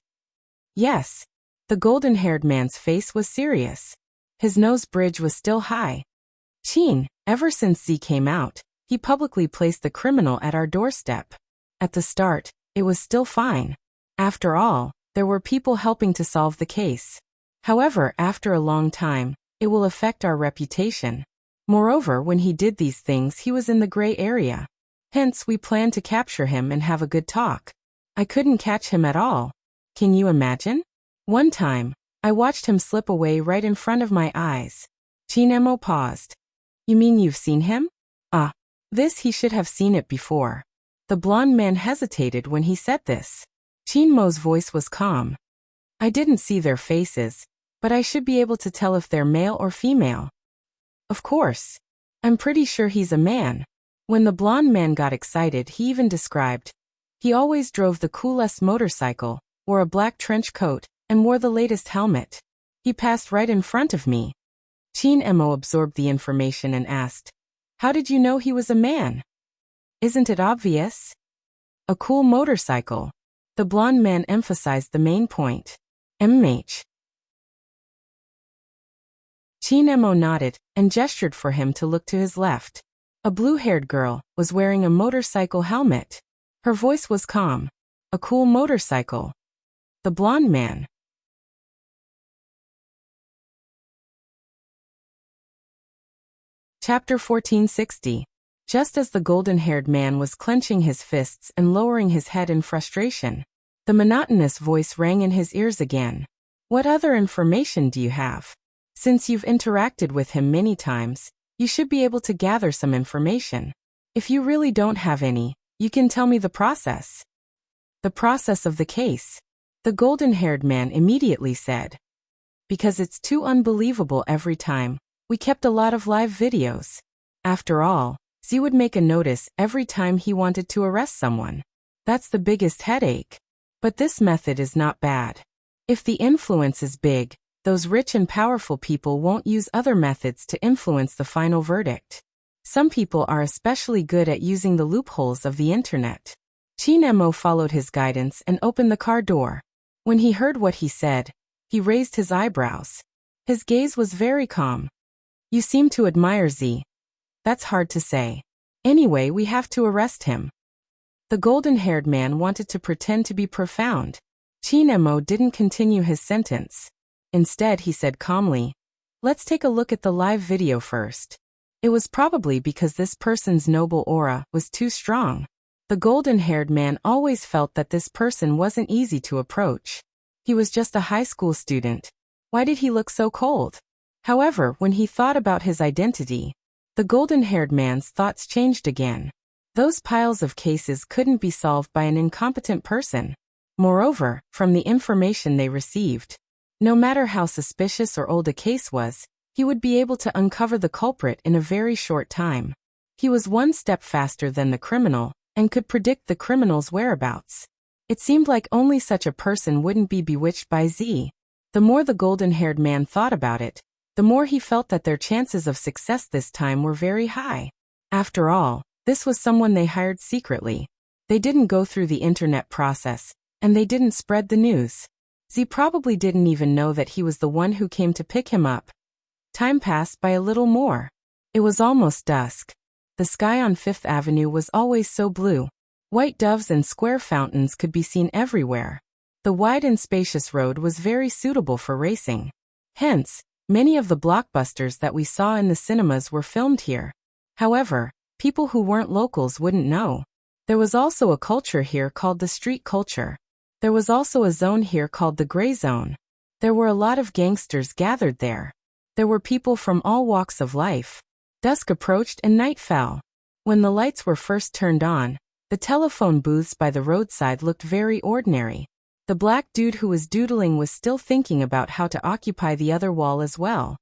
Yes. The golden-haired man's face was serious. His nose bridge was still high. Chin, ever since Z came out, he publicly placed the criminal at our doorstep. At the start, it was still fine. After all, there were people helping to solve the case. However, after a long time, it will affect our reputation. Moreover, when he did these things, he was in the gray area. Hence, we planned to capture him and have a good talk. I couldn't catch him at all. Can you imagine? One time, I watched him slip away right in front of my eyes. Chinemo paused. You mean you've seen him? This he should have seen it before. The blonde man hesitated when he said this. Chinmo's voice was calm. I didn't see their faces, but I should be able to tell if they're male or female. Of course. I'm pretty sure he's a man. When the blonde man got excited, he even described. He always drove the coolest motorcycle, wore a black trench coat, and wore the latest helmet. He passed right in front of me. Chin-mo absorbed the information and asked, how did you know he was a man? Isn't it obvious? A cool motorcycle. The blonde man emphasized the main point. Immersing. Chin-mo nodded and gestured for him to look to his left. A blue-haired girl was wearing a motorcycle helmet. Her voice was calm. A cool motorcycle. The blonde man. Chapter 1460. Just as the golden-haired man was clenching his fists and lowering his head in frustration, the monotonous voice rang in his ears again. What other information do you have? Since you've interacted with him many times, you should be able to gather some information. If you really don't have any, you can tell me the process. The process of the case. The golden-haired man immediately said. Because it's too unbelievable every time. We kept a lot of live videos. After all, Z would make a notice every time he wanted to arrest someone. That's the biggest headache. But this method is not bad. If the influence is big, those rich and powerful people won't use other methods to influence the final verdict. Some people are especially good at using the loopholes of the internet. Chin-mo followed his guidance and opened the car door. When he heard what he said, he raised his eyebrows. His gaze was very calm. You seem to admire Z. That's hard to say. Anyway, we have to arrest him. The golden-haired man wanted to pretend to be profound. Chin-mo didn't continue his sentence. Instead, he said calmly, let's take a look at the live video first. It was probably because this person's noble aura was too strong. The golden-haired man always felt that this person wasn't easy to approach. He was just a high school student. Why did he look so cold? However, when he thought about his identity, the golden-haired man's thoughts changed again. Those piles of cases couldn't be solved by an incompetent person. Moreover, from the information they received, no matter how suspicious or old a case was, he would be able to uncover the culprit in a very short time. He was one step faster than the criminal, and could predict the criminal's whereabouts. It seemed like only such a person wouldn't be bewitched by Z. The more the golden-haired man thought about it, the more he felt that their chances of success this time were very high. After all, this was someone they hired secretly. They didn't go through the internet process, and they didn't spread the news. Z probably didn't even know that he was the one who came to pick him up. Time passed by a little more. It was almost dusk. The sky on Fifth Avenue was always so blue. White doves and square fountains could be seen everywhere. The wide and spacious road was very suitable for racing. Hence, many of the blockbusters that we saw in the cinemas were filmed here. However, people who weren't locals wouldn't know. There was also a culture here called the street culture. There was also a zone here called the gray zone. There were a lot of gangsters gathered there. There were people from all walks of life. Dusk approached and night fell. When the lights were first turned on, the telephone booths by the roadside looked very ordinary. The black dude who was doodling was still thinking about how to occupy the other wall as well.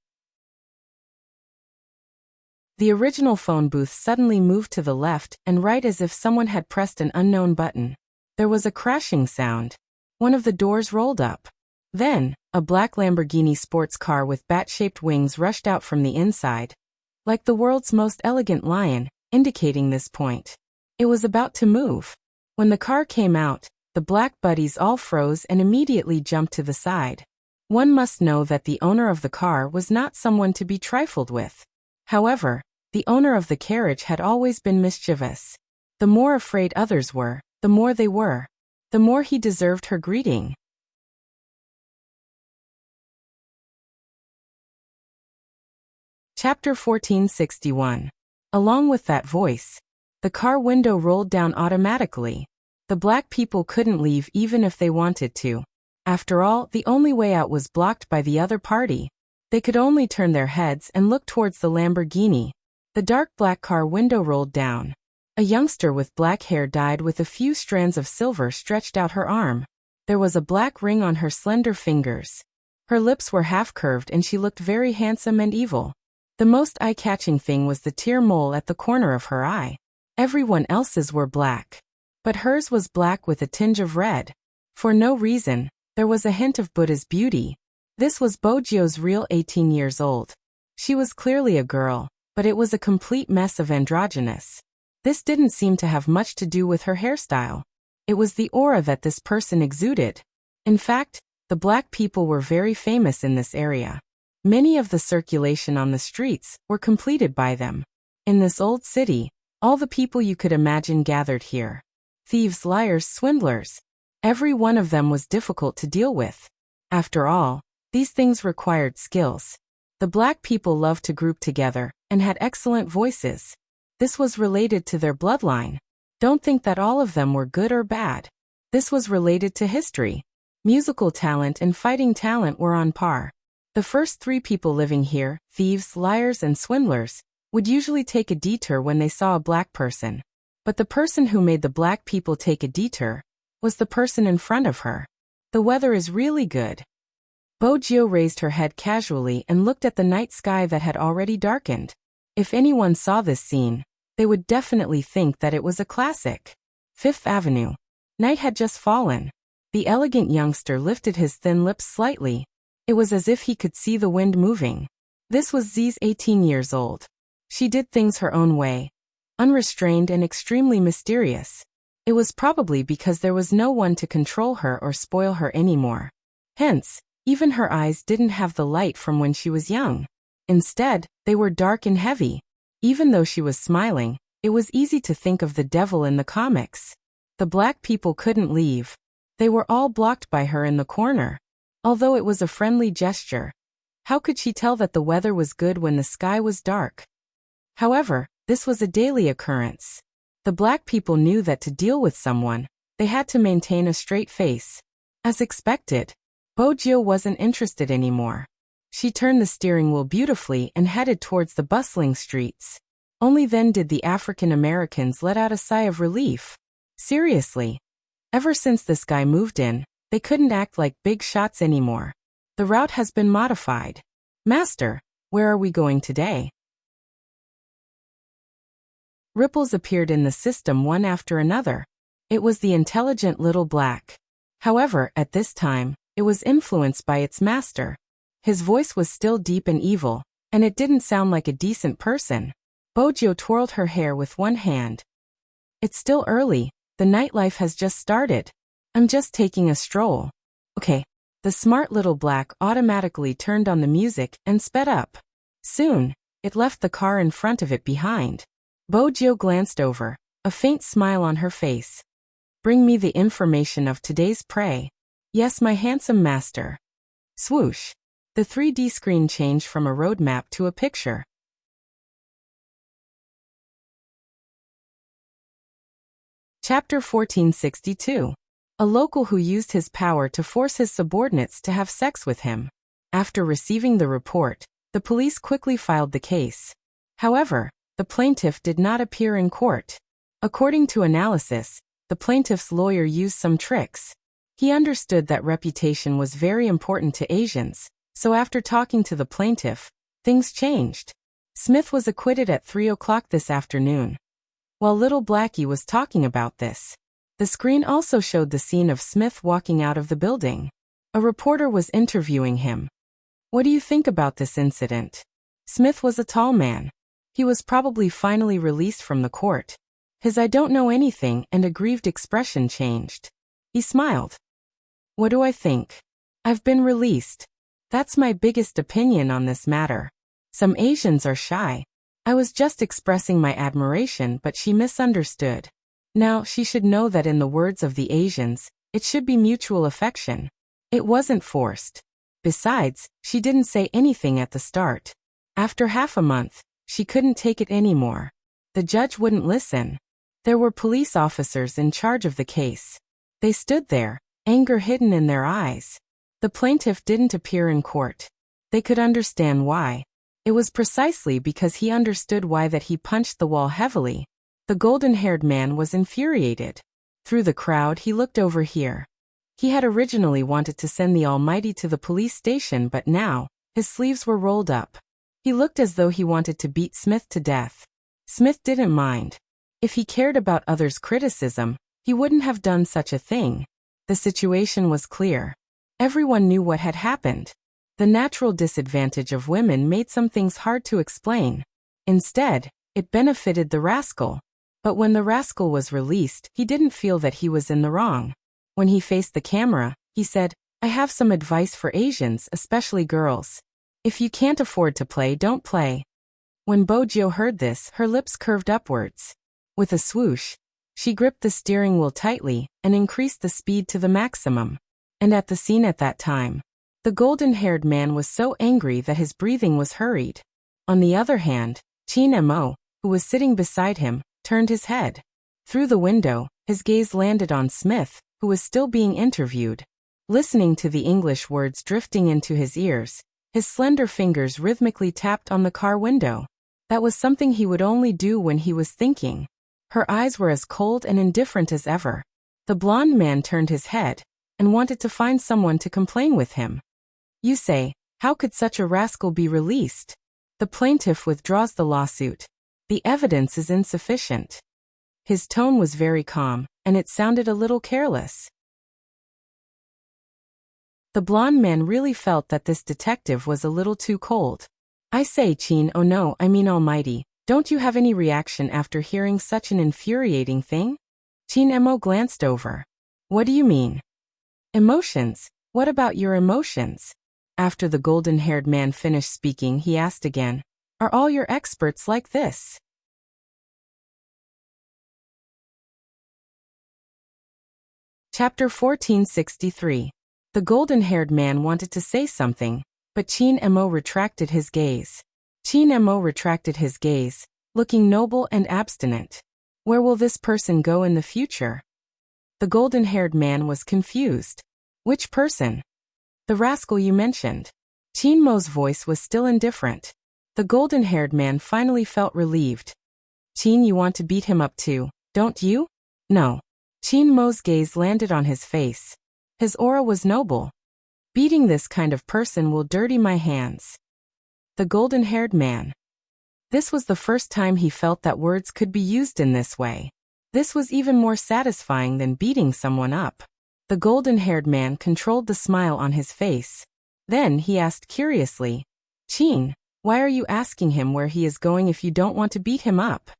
The original phone booth suddenly moved to the left and right as if someone had pressed an unknown button. There was a crashing sound. One of the doors rolled up. Then, a black Lamborghini sports car with bat-shaped wings rushed out from the inside. Like the world's most elegant lion, indicating this point. It was about to move. When the car came out, the black buddies all froze and immediately jumped to the side. One must know that the owner of the car was not someone to be trifled with. However, the owner of the carriage had always been mischievous. The more afraid others were, the more they were, the more he deserved her greeting. Chapter 1461. Along with that voice, the car window rolled down automatically. The black people couldn't leave even if they wanted to. After all, the only way out was blocked by the other party. They could only turn their heads and look towards the Lamborghini. The dark black car window rolled down. A youngster with black hair dyed with a few strands of silver stretched out her arm. There was a black ring on her slender fingers. Her lips were half-curved and she looked very handsome and evil. The most eye-catching thing was the tear mole at the corner of her eye. Everyone else's were black, but hers was black with a tinge of red. For no reason, there was a hint of Buddha's beauty. This was Bojio's real 18 years old. She was clearly a girl, but it was a complete mess of androgynous. This didn't seem to have much to do with her hairstyle. It was the aura that this person exuded. In fact, the black people were very famous in this area. Many of the circulation on the streets were completed by them. In this old city, all the people you could imagine gathered here. Thieves, liars, swindlers. Every one of them was difficult to deal with. After all, these things required skills. The black people loved to group together and had excellent voices. This was related to their bloodline. Don't think that all of them were good or bad. This was related to history. Musical talent and fighting talent were on par. The first three people living here, thieves, liars, and swindlers, would usually take a detour when they saw a black person. But the person who made the black people take a detour was the person in front of her. The weather is really good. Bojio raised her head casually and looked at the night sky that had already darkened. If anyone saw this scene, they would definitely think that it was a classic. Fifth Avenue. Night had just fallen. The elegant youngster lifted his thin lips slightly. It was as if he could see the wind moving. This was Z's 18 years old. She did things her own way. Unrestrained and extremely mysterious. It was probably because there was no one to control her or spoil her anymore. Hence, even her eyes didn't have the light from when she was young. Instead, they were dark and heavy. Even though she was smiling, it was easy to think of the devil in the comics. The black people couldn't leave. They were all blocked by her in the corner. Although it was a friendly gesture, how could she tell that the weather was good when the sky was dark? However, this was a daily occurrence. The black people knew that to deal with someone, they had to maintain a straight face. As expected, Bojio wasn't interested anymore. She turned the steering wheel beautifully and headed towards the bustling streets. Only then did the African Americans let out a sigh of relief. Seriously. Ever since this guy moved in, they couldn't act like big shots anymore. The route has been modified. Master, where are we going today? Ripples appeared in the system one after another. It was the intelligent little black. However, at this time, it was influenced by its master. His voice was still deep and evil, and it didn't sound like a decent person. Bojio twirled her hair with one hand. It's still early. The nightlife has just started. I'm just taking a stroll. Okay. The smart little black automatically turned on the music and sped up. Soon, it left the car in front of it behind. Bojio glanced over, a faint smile on her face. Bring me the information of today's prey. Yes, my handsome master. Swoosh. The 3D screen changed from a road map to a picture. Chapter 1462. A local who used his power to force his subordinates to have sex with him. After receiving the report, the police quickly filed the case. However, the plaintiff did not appear in court. According to analysis, the plaintiff's lawyer used some tricks. He understood that reputation was very important to Asians, so after talking to the plaintiff, things changed. Smith was acquitted at 3 o'clock this afternoon. While little Blackie was talking about this, the screen also showed the scene of Smith walking out of the building. A reporter was interviewing him. What do you think about this incident? Smith was a tall man. He was probably finally released from the court. His "I don't know anything" and aggrieved expression changed. He smiled. "What do I think? I've been released. That's my biggest opinion on this matter. Some Asians are shy. I was just expressing my admiration, but she misunderstood. Now, she should know that in the words of the Asians, it should be mutual affection. It wasn't forced. Besides, she didn't say anything at the start. After half a month, she couldn't take it anymore. The judge wouldn't listen. There were police officers in charge of the case. They stood there, anger hidden in their eyes. The plaintiff didn't appear in court. They could understand why. It was precisely because he understood why that he punched the wall heavily. The golden-haired man was infuriated. Through the crowd he looked over here. He had originally wanted to send the Almighty to the police station, but now, his sleeves were rolled up. He looked as though he wanted to beat Smith to death. Smith didn't mind. If he cared about others' criticism, he wouldn't have done such a thing. The situation was clear. Everyone knew what had happened. The natural disadvantage of women made some things hard to explain. Instead, it benefited the rascal. But when the rascal was released, he didn't feel that he was in the wrong. When he faced the camera, he said, "I have some advice for Asians, especially girls. If you can't afford to play, don't play." When Bojo heard this, her lips curved upwards. With a swoosh, she gripped the steering wheel tightly and increased the speed to the maximum. And at the scene at that time, the golden-haired man was so angry that his breathing was hurried. On the other hand, Chin Mo, who was sitting beside him, turned his head. Through the window, his gaze landed on Smith, who was still being interviewed. Listening to the English words drifting into his ears, his slender fingers rhythmically tapped on the car window. That was something he would only do when he was thinking. Her eyes were as cold and indifferent as ever. The blonde man turned his head and wanted to find someone to complain with him. "You say, how could such a rascal be released?" The plaintiff withdraws the lawsuit. "The evidence is insufficient." His tone was very calm, and it sounded a little careless. The blonde man really felt that this detective was a little too cold. "I say, Chin, oh no, I mean Almighty, don't you have any reaction after hearing such an infuriating thing?" Chin Mo glanced over. "What do you mean?" "Emotions. What about your emotions?" After the golden-haired man finished speaking, he asked again, "Are all your experts like this?" Chapter 1463. The golden-haired man wanted to say something, but Chin Mo retracted his gaze. Chin Mo retracted his gaze, looking noble and abstinent. Where will this person go in the future? The golden-haired man was confused. "Which person?" "The rascal you mentioned." Chin Mo's voice was still indifferent. The golden-haired man finally felt relieved. "Chin, you want to beat him up too, don't you?" "No." Chin Mo's gaze landed on his face. His aura was noble. "Beating this kind of person will dirty my hands." The golden-haired man. This was the first time he felt that words could be used in this way. This was even more satisfying than beating someone up. The golden-haired man controlled the smile on his face. Then he asked curiously, "Chin, why are you asking him where he is going if you don't want to beat him up?"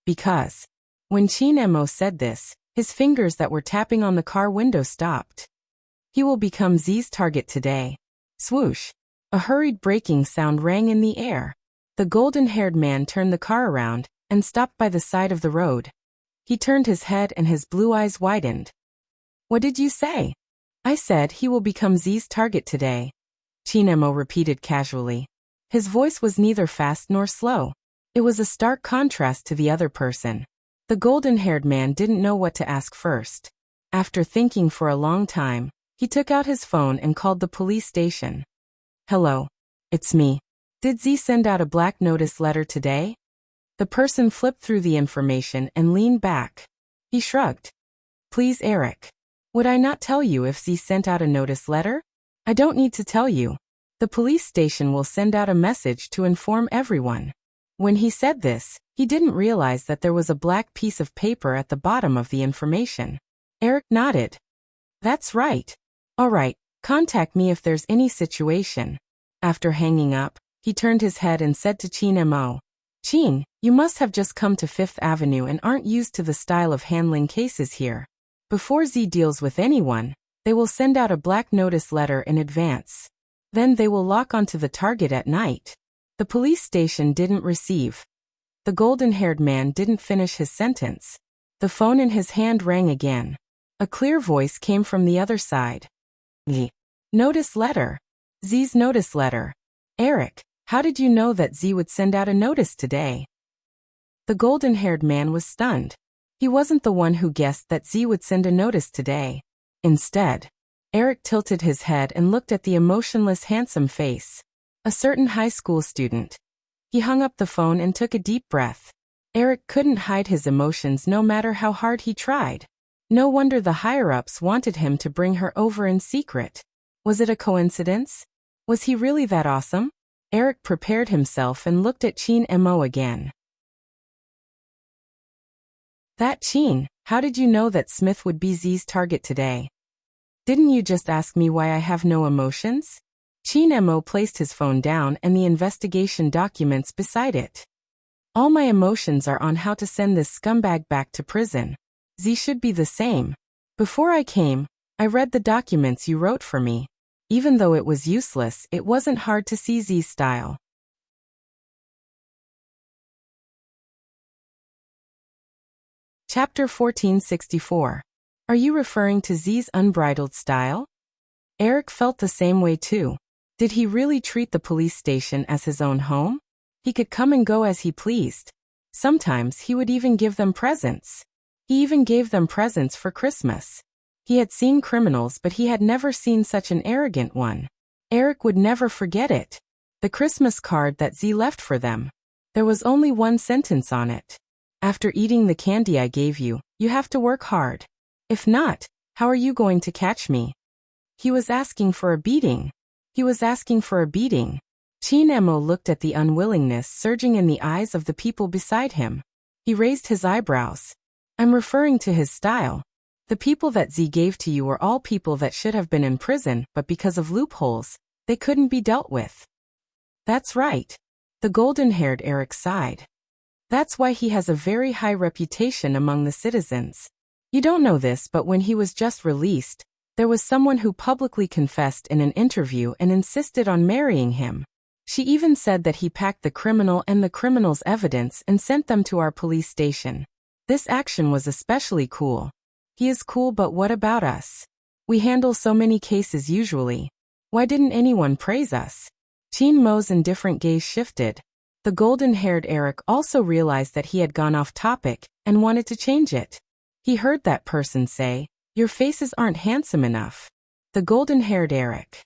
"Because." When Chin Mo said this, his fingers that were tapping on the car window stopped. "He will become Z's target today." Swoosh. A hurried braking sound rang in the air. The golden-haired man turned the car around and stopped by the side of the road. He turned his head and his blue eyes widened. "What did you say?" "I said he will become Z's target today," Chin Mo repeated casually. His voice was neither fast nor slow. It was a stark contrast to the other person. The golden-haired man didn't know what to ask first. After thinking for a long time, he took out his phone and called the police station. "Hello. It's me. Did Z send out a black notice letter today?" The person flipped through the information and leaned back. He shrugged. "Please, Eric. Would I not tell you if Z sent out a notice letter?" "I don't need to tell you. The police station will send out a message to inform everyone." When he said this, he didn't realize that there was a black piece of paper at the bottom of the information. Eric nodded. "That's right. All right, contact me if there's any situation." After hanging up, he turned his head and said to Chin Mo, Jean, you must have just come to Fifth Avenue and aren't used to the style of handling cases here. Before Z deals with anyone, they will send out a black notice letter in advance. Then they will lock onto the target at night. The police station didn't receive. The golden-haired man didn't finish his sentence. The phone in his hand rang again. A clear voice came from the other side. The notice letter. Z's notice letter. Eric, how did you know that Z would send out a notice today? The golden-haired man was stunned. He wasn't the one who guessed that Z would send a notice today. Instead, Eric tilted his head and looked at the emotionless, handsome face. A certain high school student. He hung up the phone and took a deep breath. Eric couldn't hide his emotions no matter how hard he tried. No wonder the higher-ups wanted him to bring her over in secret. Was it a coincidence? Was he really that awesome? Eric prepared himself and looked at Chin Mo again. That Chin, how did you know that Smith would be Z's target today? Didn't you just ask me why I have no emotions? Chin Mo placed his phone down and the investigation documents beside it. All my emotions are on how to send this scumbag back to prison. Z should be the same. Before I came, I read the documents you wrote for me. Even though it was useless, it wasn't hard to see Z's style. Chapter 1464. Are you referring to Z's unbridled style? Eric felt the same way too. Did he really treat the police station as his own home? He could come and go as he pleased. Sometimes he would even give them presents. He even gave them presents for Christmas. He had seen criminals, but he had never seen such an arrogant one. Eric would never forget it. The Christmas card that Z left for them. There was only one sentence on it. After eating the candy I gave you, you have to work hard. If not, how are you going to catch me? He was asking for a beating. He was asking for a beating. Chin Mo looked at the unwillingness surging in the eyes of the people beside him. He raised his eyebrows. I'm referring to his style. The people that Z gave to you were all people that should have been in prison, but because of loopholes, they couldn't be dealt with. That's right. The golden-haired Eric sighed. That's why he has a very high reputation among the citizens. You don't know this, but when he was just released, there was someone who publicly confessed in an interview and insisted on marrying him. She even said that he packed the criminal and the criminal's evidence and sent them to our police station. This action was especially cool. He is cool, but what about us? We handle so many cases usually. Why didn't anyone praise us? Chin Mo's indifferent gaze shifted. The golden-haired Eric also realized that he had gone off topic and wanted to change it. He heard that person say, "Your faces aren't handsome enough." The golden-haired Eric.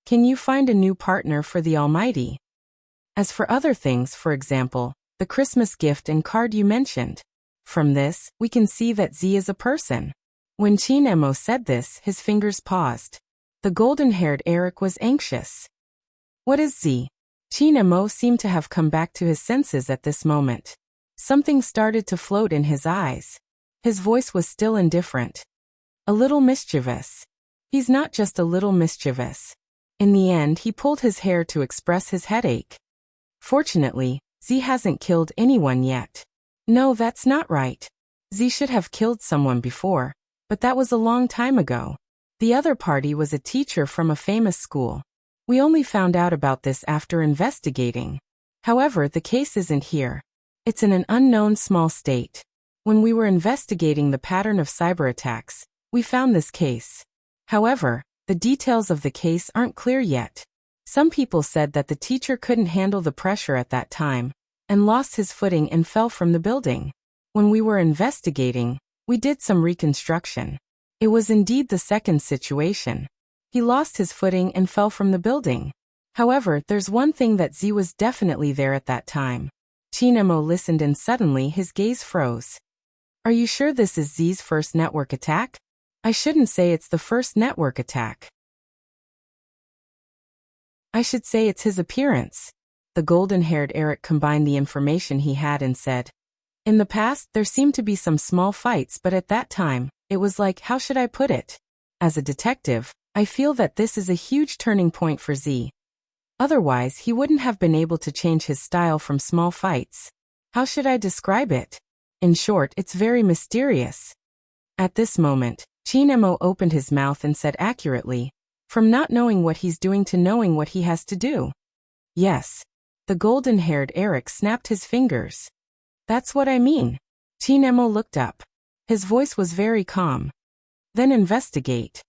Can you find a new partner for the Almighty? As for other things, for example, the Christmas gift and card you mentioned. From this, we can see that Z is a person. When Chin Mo said this, his fingers paused. The golden-haired Eric was anxious. What is Z? Chin Mo seemed to have come back to his senses at this moment. Something started to float in his eyes. His voice was still indifferent. A little mischievous. He's not just a little mischievous. In the end, he pulled his hair to express his headache. Fortunately, Z hasn't killed anyone yet. No, that's not right. Z should have killed someone before, but that was a long time ago. The other party was a teacher from a famous school. We only found out about this after investigating. However, the case isn't here. It's in an unknown small state. When we were investigating the pattern of cyber attacks, we found this case. However, the details of the case aren't clear yet. Some people said that the teacher couldn't handle the pressure at that time and lost his footing and fell from the building. When we were investigating, we did some reconstruction. It was indeed the second situation. He lost his footing and fell from the building. However, there's one thing that Z was definitely there at that time. Chin Mo listened and suddenly his gaze froze. Are you sure this is Z's first network attack? I shouldn't say it's the first network attack. I should say it's his appearance. The golden-haired Eric combined the information he had and said, in the past, there seemed to be some small fights, but at that time, it was like, how should I put it? As a detective, I feel that this is a huge turning point for Z. Otherwise, he wouldn't have been able to change his style from small fights. How should I describe it? In short, it's very mysterious. At this moment, Chinemo opened his mouth and said accurately, from not knowing what he's doing to knowing what he has to do. Yes. The golden-haired Eric snapped his fingers. That's what I mean. Chinemo looked up. His voice was very calm. Then investigate.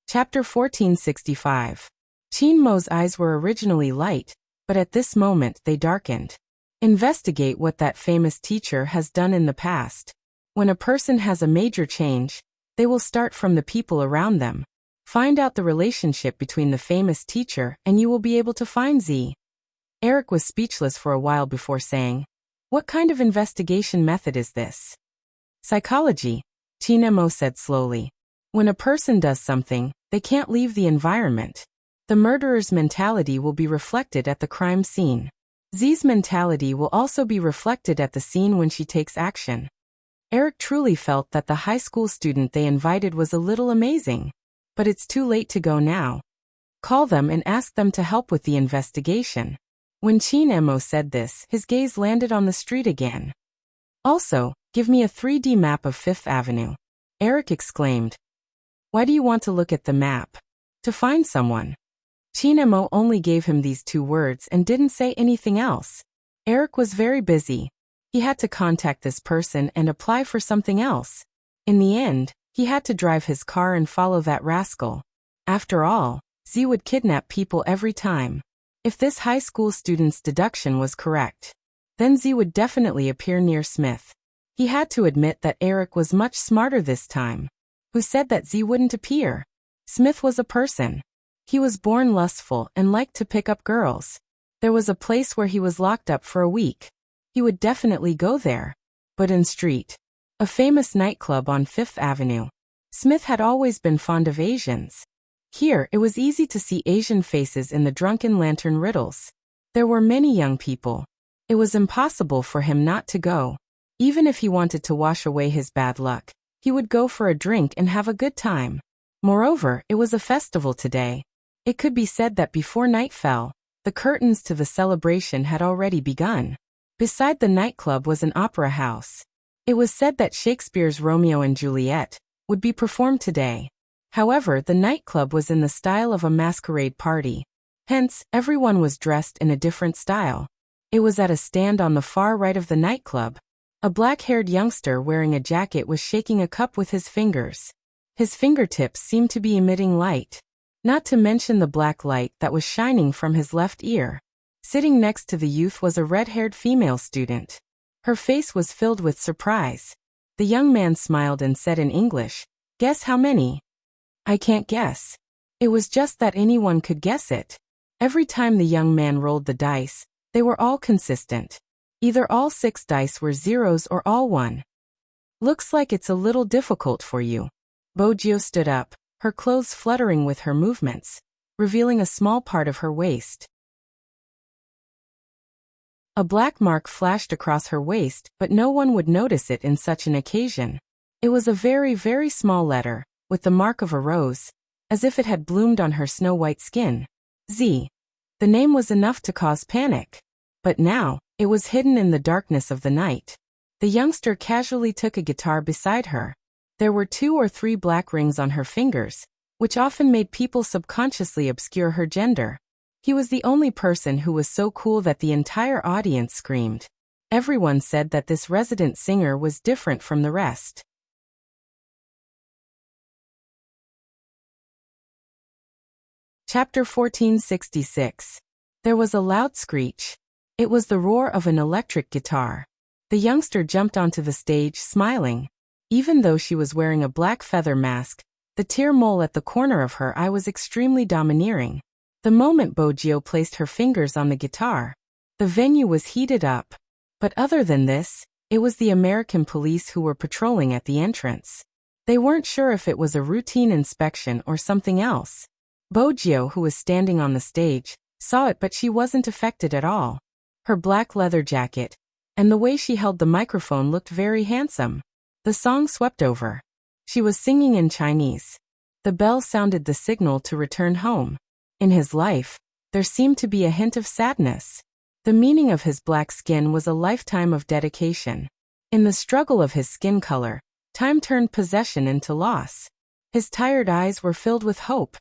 Chapter 1465. Chinmo's eyes were originally light, but at this moment they darkened. Investigate what that famous teacher has done in the past. When a person has a major change, they will start from the people around them. Find out the relationship between the famous teacher and you will be able to find Z. Eric was speechless for a while before saying, "What kind of investigation method is this?" Psychology, Chinemo said slowly. When a person does something, they can't leave the environment. The murderer's mentality will be reflected at the crime scene. Z's mentality will also be reflected at the scene when she takes action. Eric truly felt that the high school student they invited was a little amazing. But it's too late to go now. Call them and ask them to help with the investigation. When Chinemo said this, his gaze landed on the street again. Also, give me a 3D map of Fifth Avenue. Eric exclaimed. Why do you want to look at the map? To find someone. Chinemo only gave him these 2 words and didn't say anything else. Eric was very busy. He had to contact this person and apply for something else. In the end, he had to drive his car and follow that rascal. After all, Z would kidnap people every time. If this high school student's deduction was correct, then Z would definitely appear near Smith. He had to admit that Eric was much smarter this time. Who said that Z wouldn't appear? Smith was a person. He was born lustful and liked to pick up girls. There was a place where he was locked up for a week. He would definitely go there. But in street, a famous nightclub on Fifth Avenue. Smith had always been fond of Asians. Here, it was easy to see Asian faces in the drunken lantern riddles. There were many young people. It was impossible for him not to go. Even if he wanted to wash away his bad luck, he would go for a drink and have a good time. Moreover, it was a festival today. It could be said that before night fell, the curtains to the celebration had already begun. Beside the nightclub was an opera house. It was said that Shakespeare's Romeo and Juliet would be performed today. However, the nightclub was in the style of a masquerade party. Hence, everyone was dressed in a different style. It was at a stand on the far right of the nightclub. A black-haired youngster wearing a jacket was shaking a cup with his fingers. His fingertips seemed to be emitting light. Not to mention the black light that was shining from his left ear. Sitting next to the youth was a red-haired female student. Her face was filled with surprise. The young man smiled and said in English, "Guess how many?" "I can't guess." It was just that anyone could guess it. Every time the young man rolled the dice, they were all consistent. Either all 6 dice were zeros or all 1. "Looks like it's a little difficult for you." Bojio stood up, her clothes fluttering with her movements, revealing a small part of her waist. A black mark flashed across her waist, but no one would notice it in such an occasion. It was a very, very small letter, with the mark of a rose, as if it had bloomed on her snow-white skin. Z. The name was enough to cause panic. But now, it was hidden in the darkness of the night. The youngster casually took a guitar beside her. There were 2 or 3 black rings on her fingers, which often made people subconsciously obscure her gender. He was the only person who was so cool that the entire audience screamed. Everyone said that this resident singer was different from the rest. Chapter 1466. There was a loud screech. It was the roar of an electric guitar. The youngster jumped onto the stage smiling. Even though she was wearing a black feather mask, the tear mole at the corner of her eye was extremely domineering. The moment Bojio placed her fingers on the guitar, the venue was heated up. But other than this, it was the American police who were patrolling at the entrance. They weren't sure if it was a routine inspection or something else. Bojio, who was standing on the stage, saw it, but she wasn't affected at all. Her black leather jacket and the way she held the microphone looked very handsome. The song swept over. She was singing in Chinese. The bell sounded the signal to return home. In his life, there seemed to be a hint of sadness. The meaning of his black skin was a lifetime of dedication. In the struggle of his skin color, time turned possession into loss. His tired eyes were filled with hope.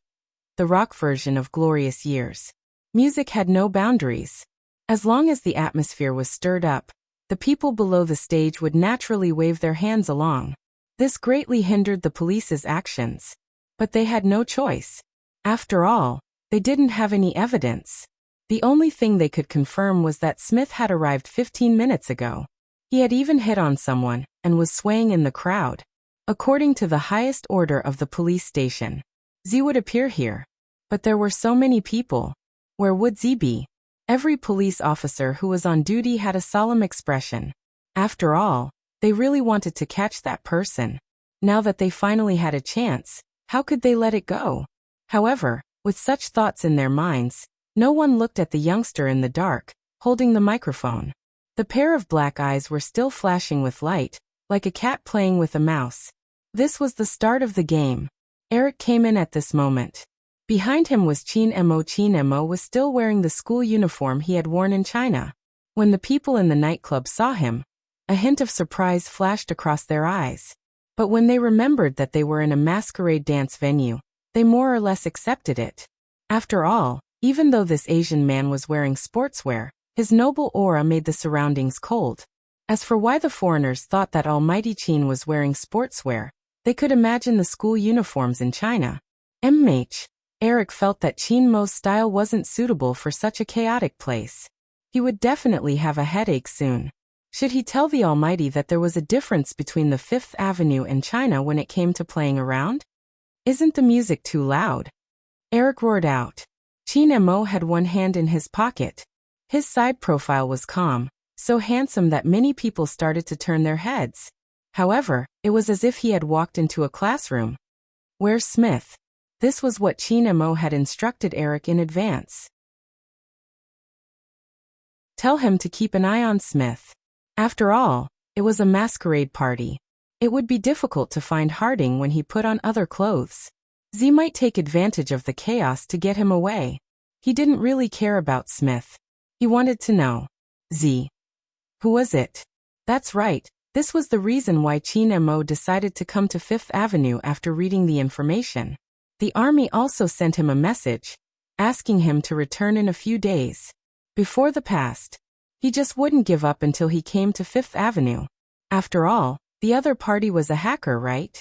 The rock version of glorious years. Music had no boundaries. As long as the atmosphere was stirred up, the people below the stage would naturally wave their hands along. This greatly hindered the police's actions. But they had no choice. After all, they didn't have any evidence. The only thing they could confirm was that Smith had arrived 15 minutes ago. He had even hit on someone, and was swaying in the crowd. According to the highest order of the police station, Z would appear here. But there were so many people. Where would Z be? Every police officer who was on duty had a solemn expression. After all, they really wanted to catch that person. Now that they finally had a chance, how could they let it go? However, with such thoughts in their minds, no one looked at the youngster in the dark, holding the microphone. The pair of black eyes were still flashing with light, like a cat playing with a mouse. This was the start of the game. Eric came in at this moment. Behind him was Chin Mo. Chin Mo was still wearing the school uniform he had worn in China. When the people in the nightclub saw him, a hint of surprise flashed across their eyes. But when they remembered that they were in a masquerade dance venue, they more or less accepted it. After all, even though this Asian man was wearing sportswear, his noble aura made the surroundings cold. As for why the foreigners thought that almighty Chin was wearing sportswear, they could imagine the school uniforms in China. Eric felt that Chin Mo's style wasn't suitable for such a chaotic place. He would definitely have a headache soon. Should he tell the Almighty that there was a difference between the Fifth Avenue and China when it came to playing around? Isn't the music too loud? Eric roared out. Chin Mo had one hand in his pocket. His side profile was calm, so handsome that many people started to turn their heads. However, it was as if he had walked into a classroom. Where's Smith? This was what Chin Mo had instructed Eric in advance. Tell him to keep an eye on Smith. After all, it was a masquerade party. It would be difficult to find Harding when he put on other clothes. Z might take advantage of the chaos to get him away. He didn't really care about Smith. He wanted to know. Z. Who was it? That's right, this was the reason why Chin Mo decided to come to Fifth Avenue after reading the information. The army also sent him a message, asking him to return in a few days. Before the past, he just wouldn't give up until he came to Fifth Avenue. After all, the other party was a hacker, right?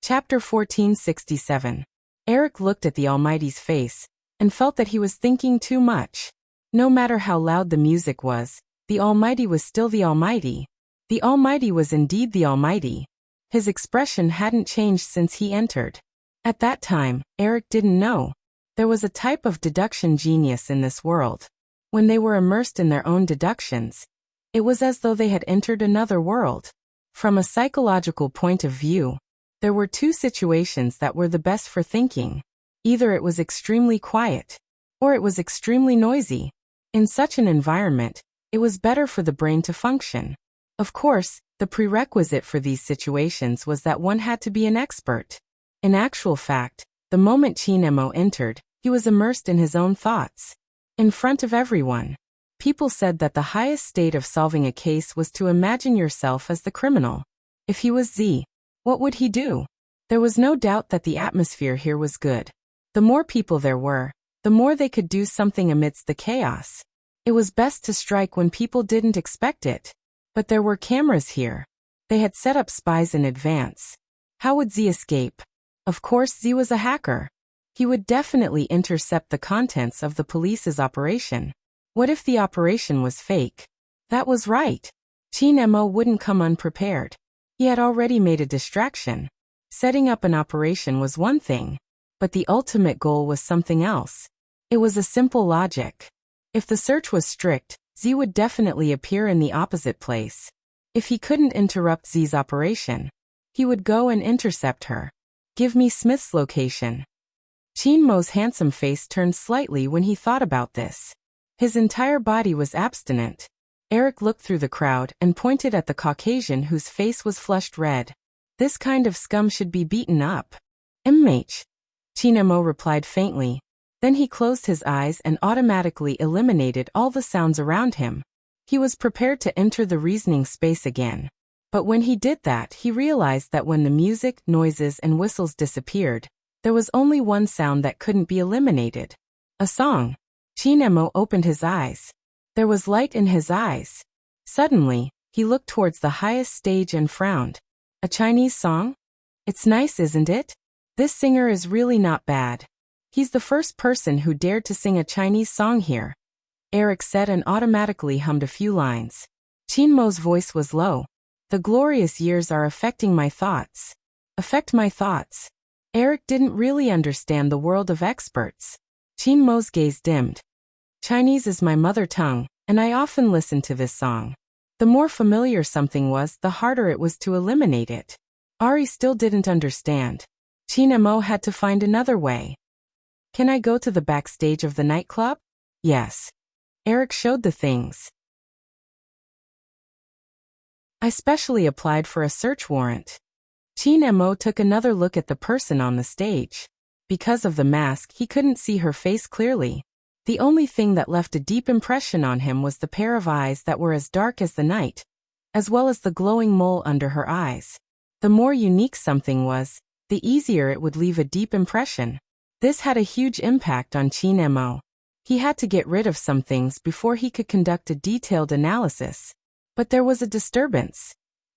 Chapter 1467. Eric looked at the Almighty's face, and felt that he was thinking too much. No matter how loud the music was, the Almighty was still the Almighty. The Almighty was indeed the Almighty. His expression hadn't changed since he entered. At that time, Eric didn't know. There was a type of deduction genius in this world. When they were immersed in their own deductions, it was as though they had entered another world. From a psychological point of view, there were two situations that were the best for thinking. Either it was extremely quiet, or it was extremely noisy. In such an environment, it was better for the brain to function. Of course, the prerequisite for these situations was that one had to be an expert. In actual fact, the moment Chin Mo entered, he was immersed in his own thoughts. In front of everyone, people said that the highest state of solving a case was to imagine yourself as the criminal. If he was Z, what would he do? There was no doubt that the atmosphere here was good. The more people there were, the more they could do something amidst the chaos. It was best to strike when people didn't expect it. But there were cameras here. They had set up spies in advance. How would Z escape? Of course, Z was a hacker. He would definitely intercept the contents of the police's operation. What if the operation was fake? That was right. Chin Mo wouldn't come unprepared. He had already made a distraction. Setting up an operation was one thing, but the ultimate goal was something else. It was a simple logic. If the search was strict, Z would definitely appear in the opposite place. If he couldn't interrupt Z's operation, he would go and intercept her. Give me Smith's location. Chin Mo's handsome face turned slightly when he thought about this. His entire body was abstinent. Eric looked through the crowd and pointed at the Caucasian whose face was flushed red. This kind of scum should be beaten up. Immersing. Chinemo replied faintly. Then he closed his eyes and automatically eliminated all the sounds around him. He was prepared to enter the reasoning space again. But when he did that, he realized that when the music, noises, and whistles disappeared, there was only one sound that couldn't be eliminated. A song. Chinemo opened his eyes. There was light in his eyes. Suddenly, he looked towards the highest stage and frowned. A Chinese song? It's nice, isn't it? This singer is really not bad. He's the first person who dared to sing a Chinese song here. Eric said and automatically hummed a few lines. Chinmo's voice was low. The glorious years are affecting my thoughts. Affect my thoughts. Eric didn't really understand the world of experts. Chinmo's gaze dimmed. Chinese is my mother tongue, and I often listen to this song. The more familiar something was, the harder it was to eliminate it. Ari still didn't understand. Chinemo had to find another way. Can I go to the backstage of the nightclub? Yes. Eric showed the things. I specially applied for a search warrant. Chinemo took another look at the person on the stage. Because of the mask, he couldn't see her face clearly. The only thing that left a deep impression on him was the pair of eyes that were as dark as the night, as well as the glowing mole under her eyes. The more unique something was, the easier it would leave a deep impression. This had a huge impact on Chinemo. He had to get rid of some things before he could conduct a detailed analysis. But there was a disturbance.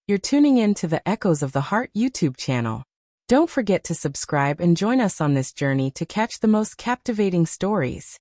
You're tuning in to the Echoes of the Heart YouTube channel. Don't forget to subscribe and join us on this journey to catch the most captivating stories.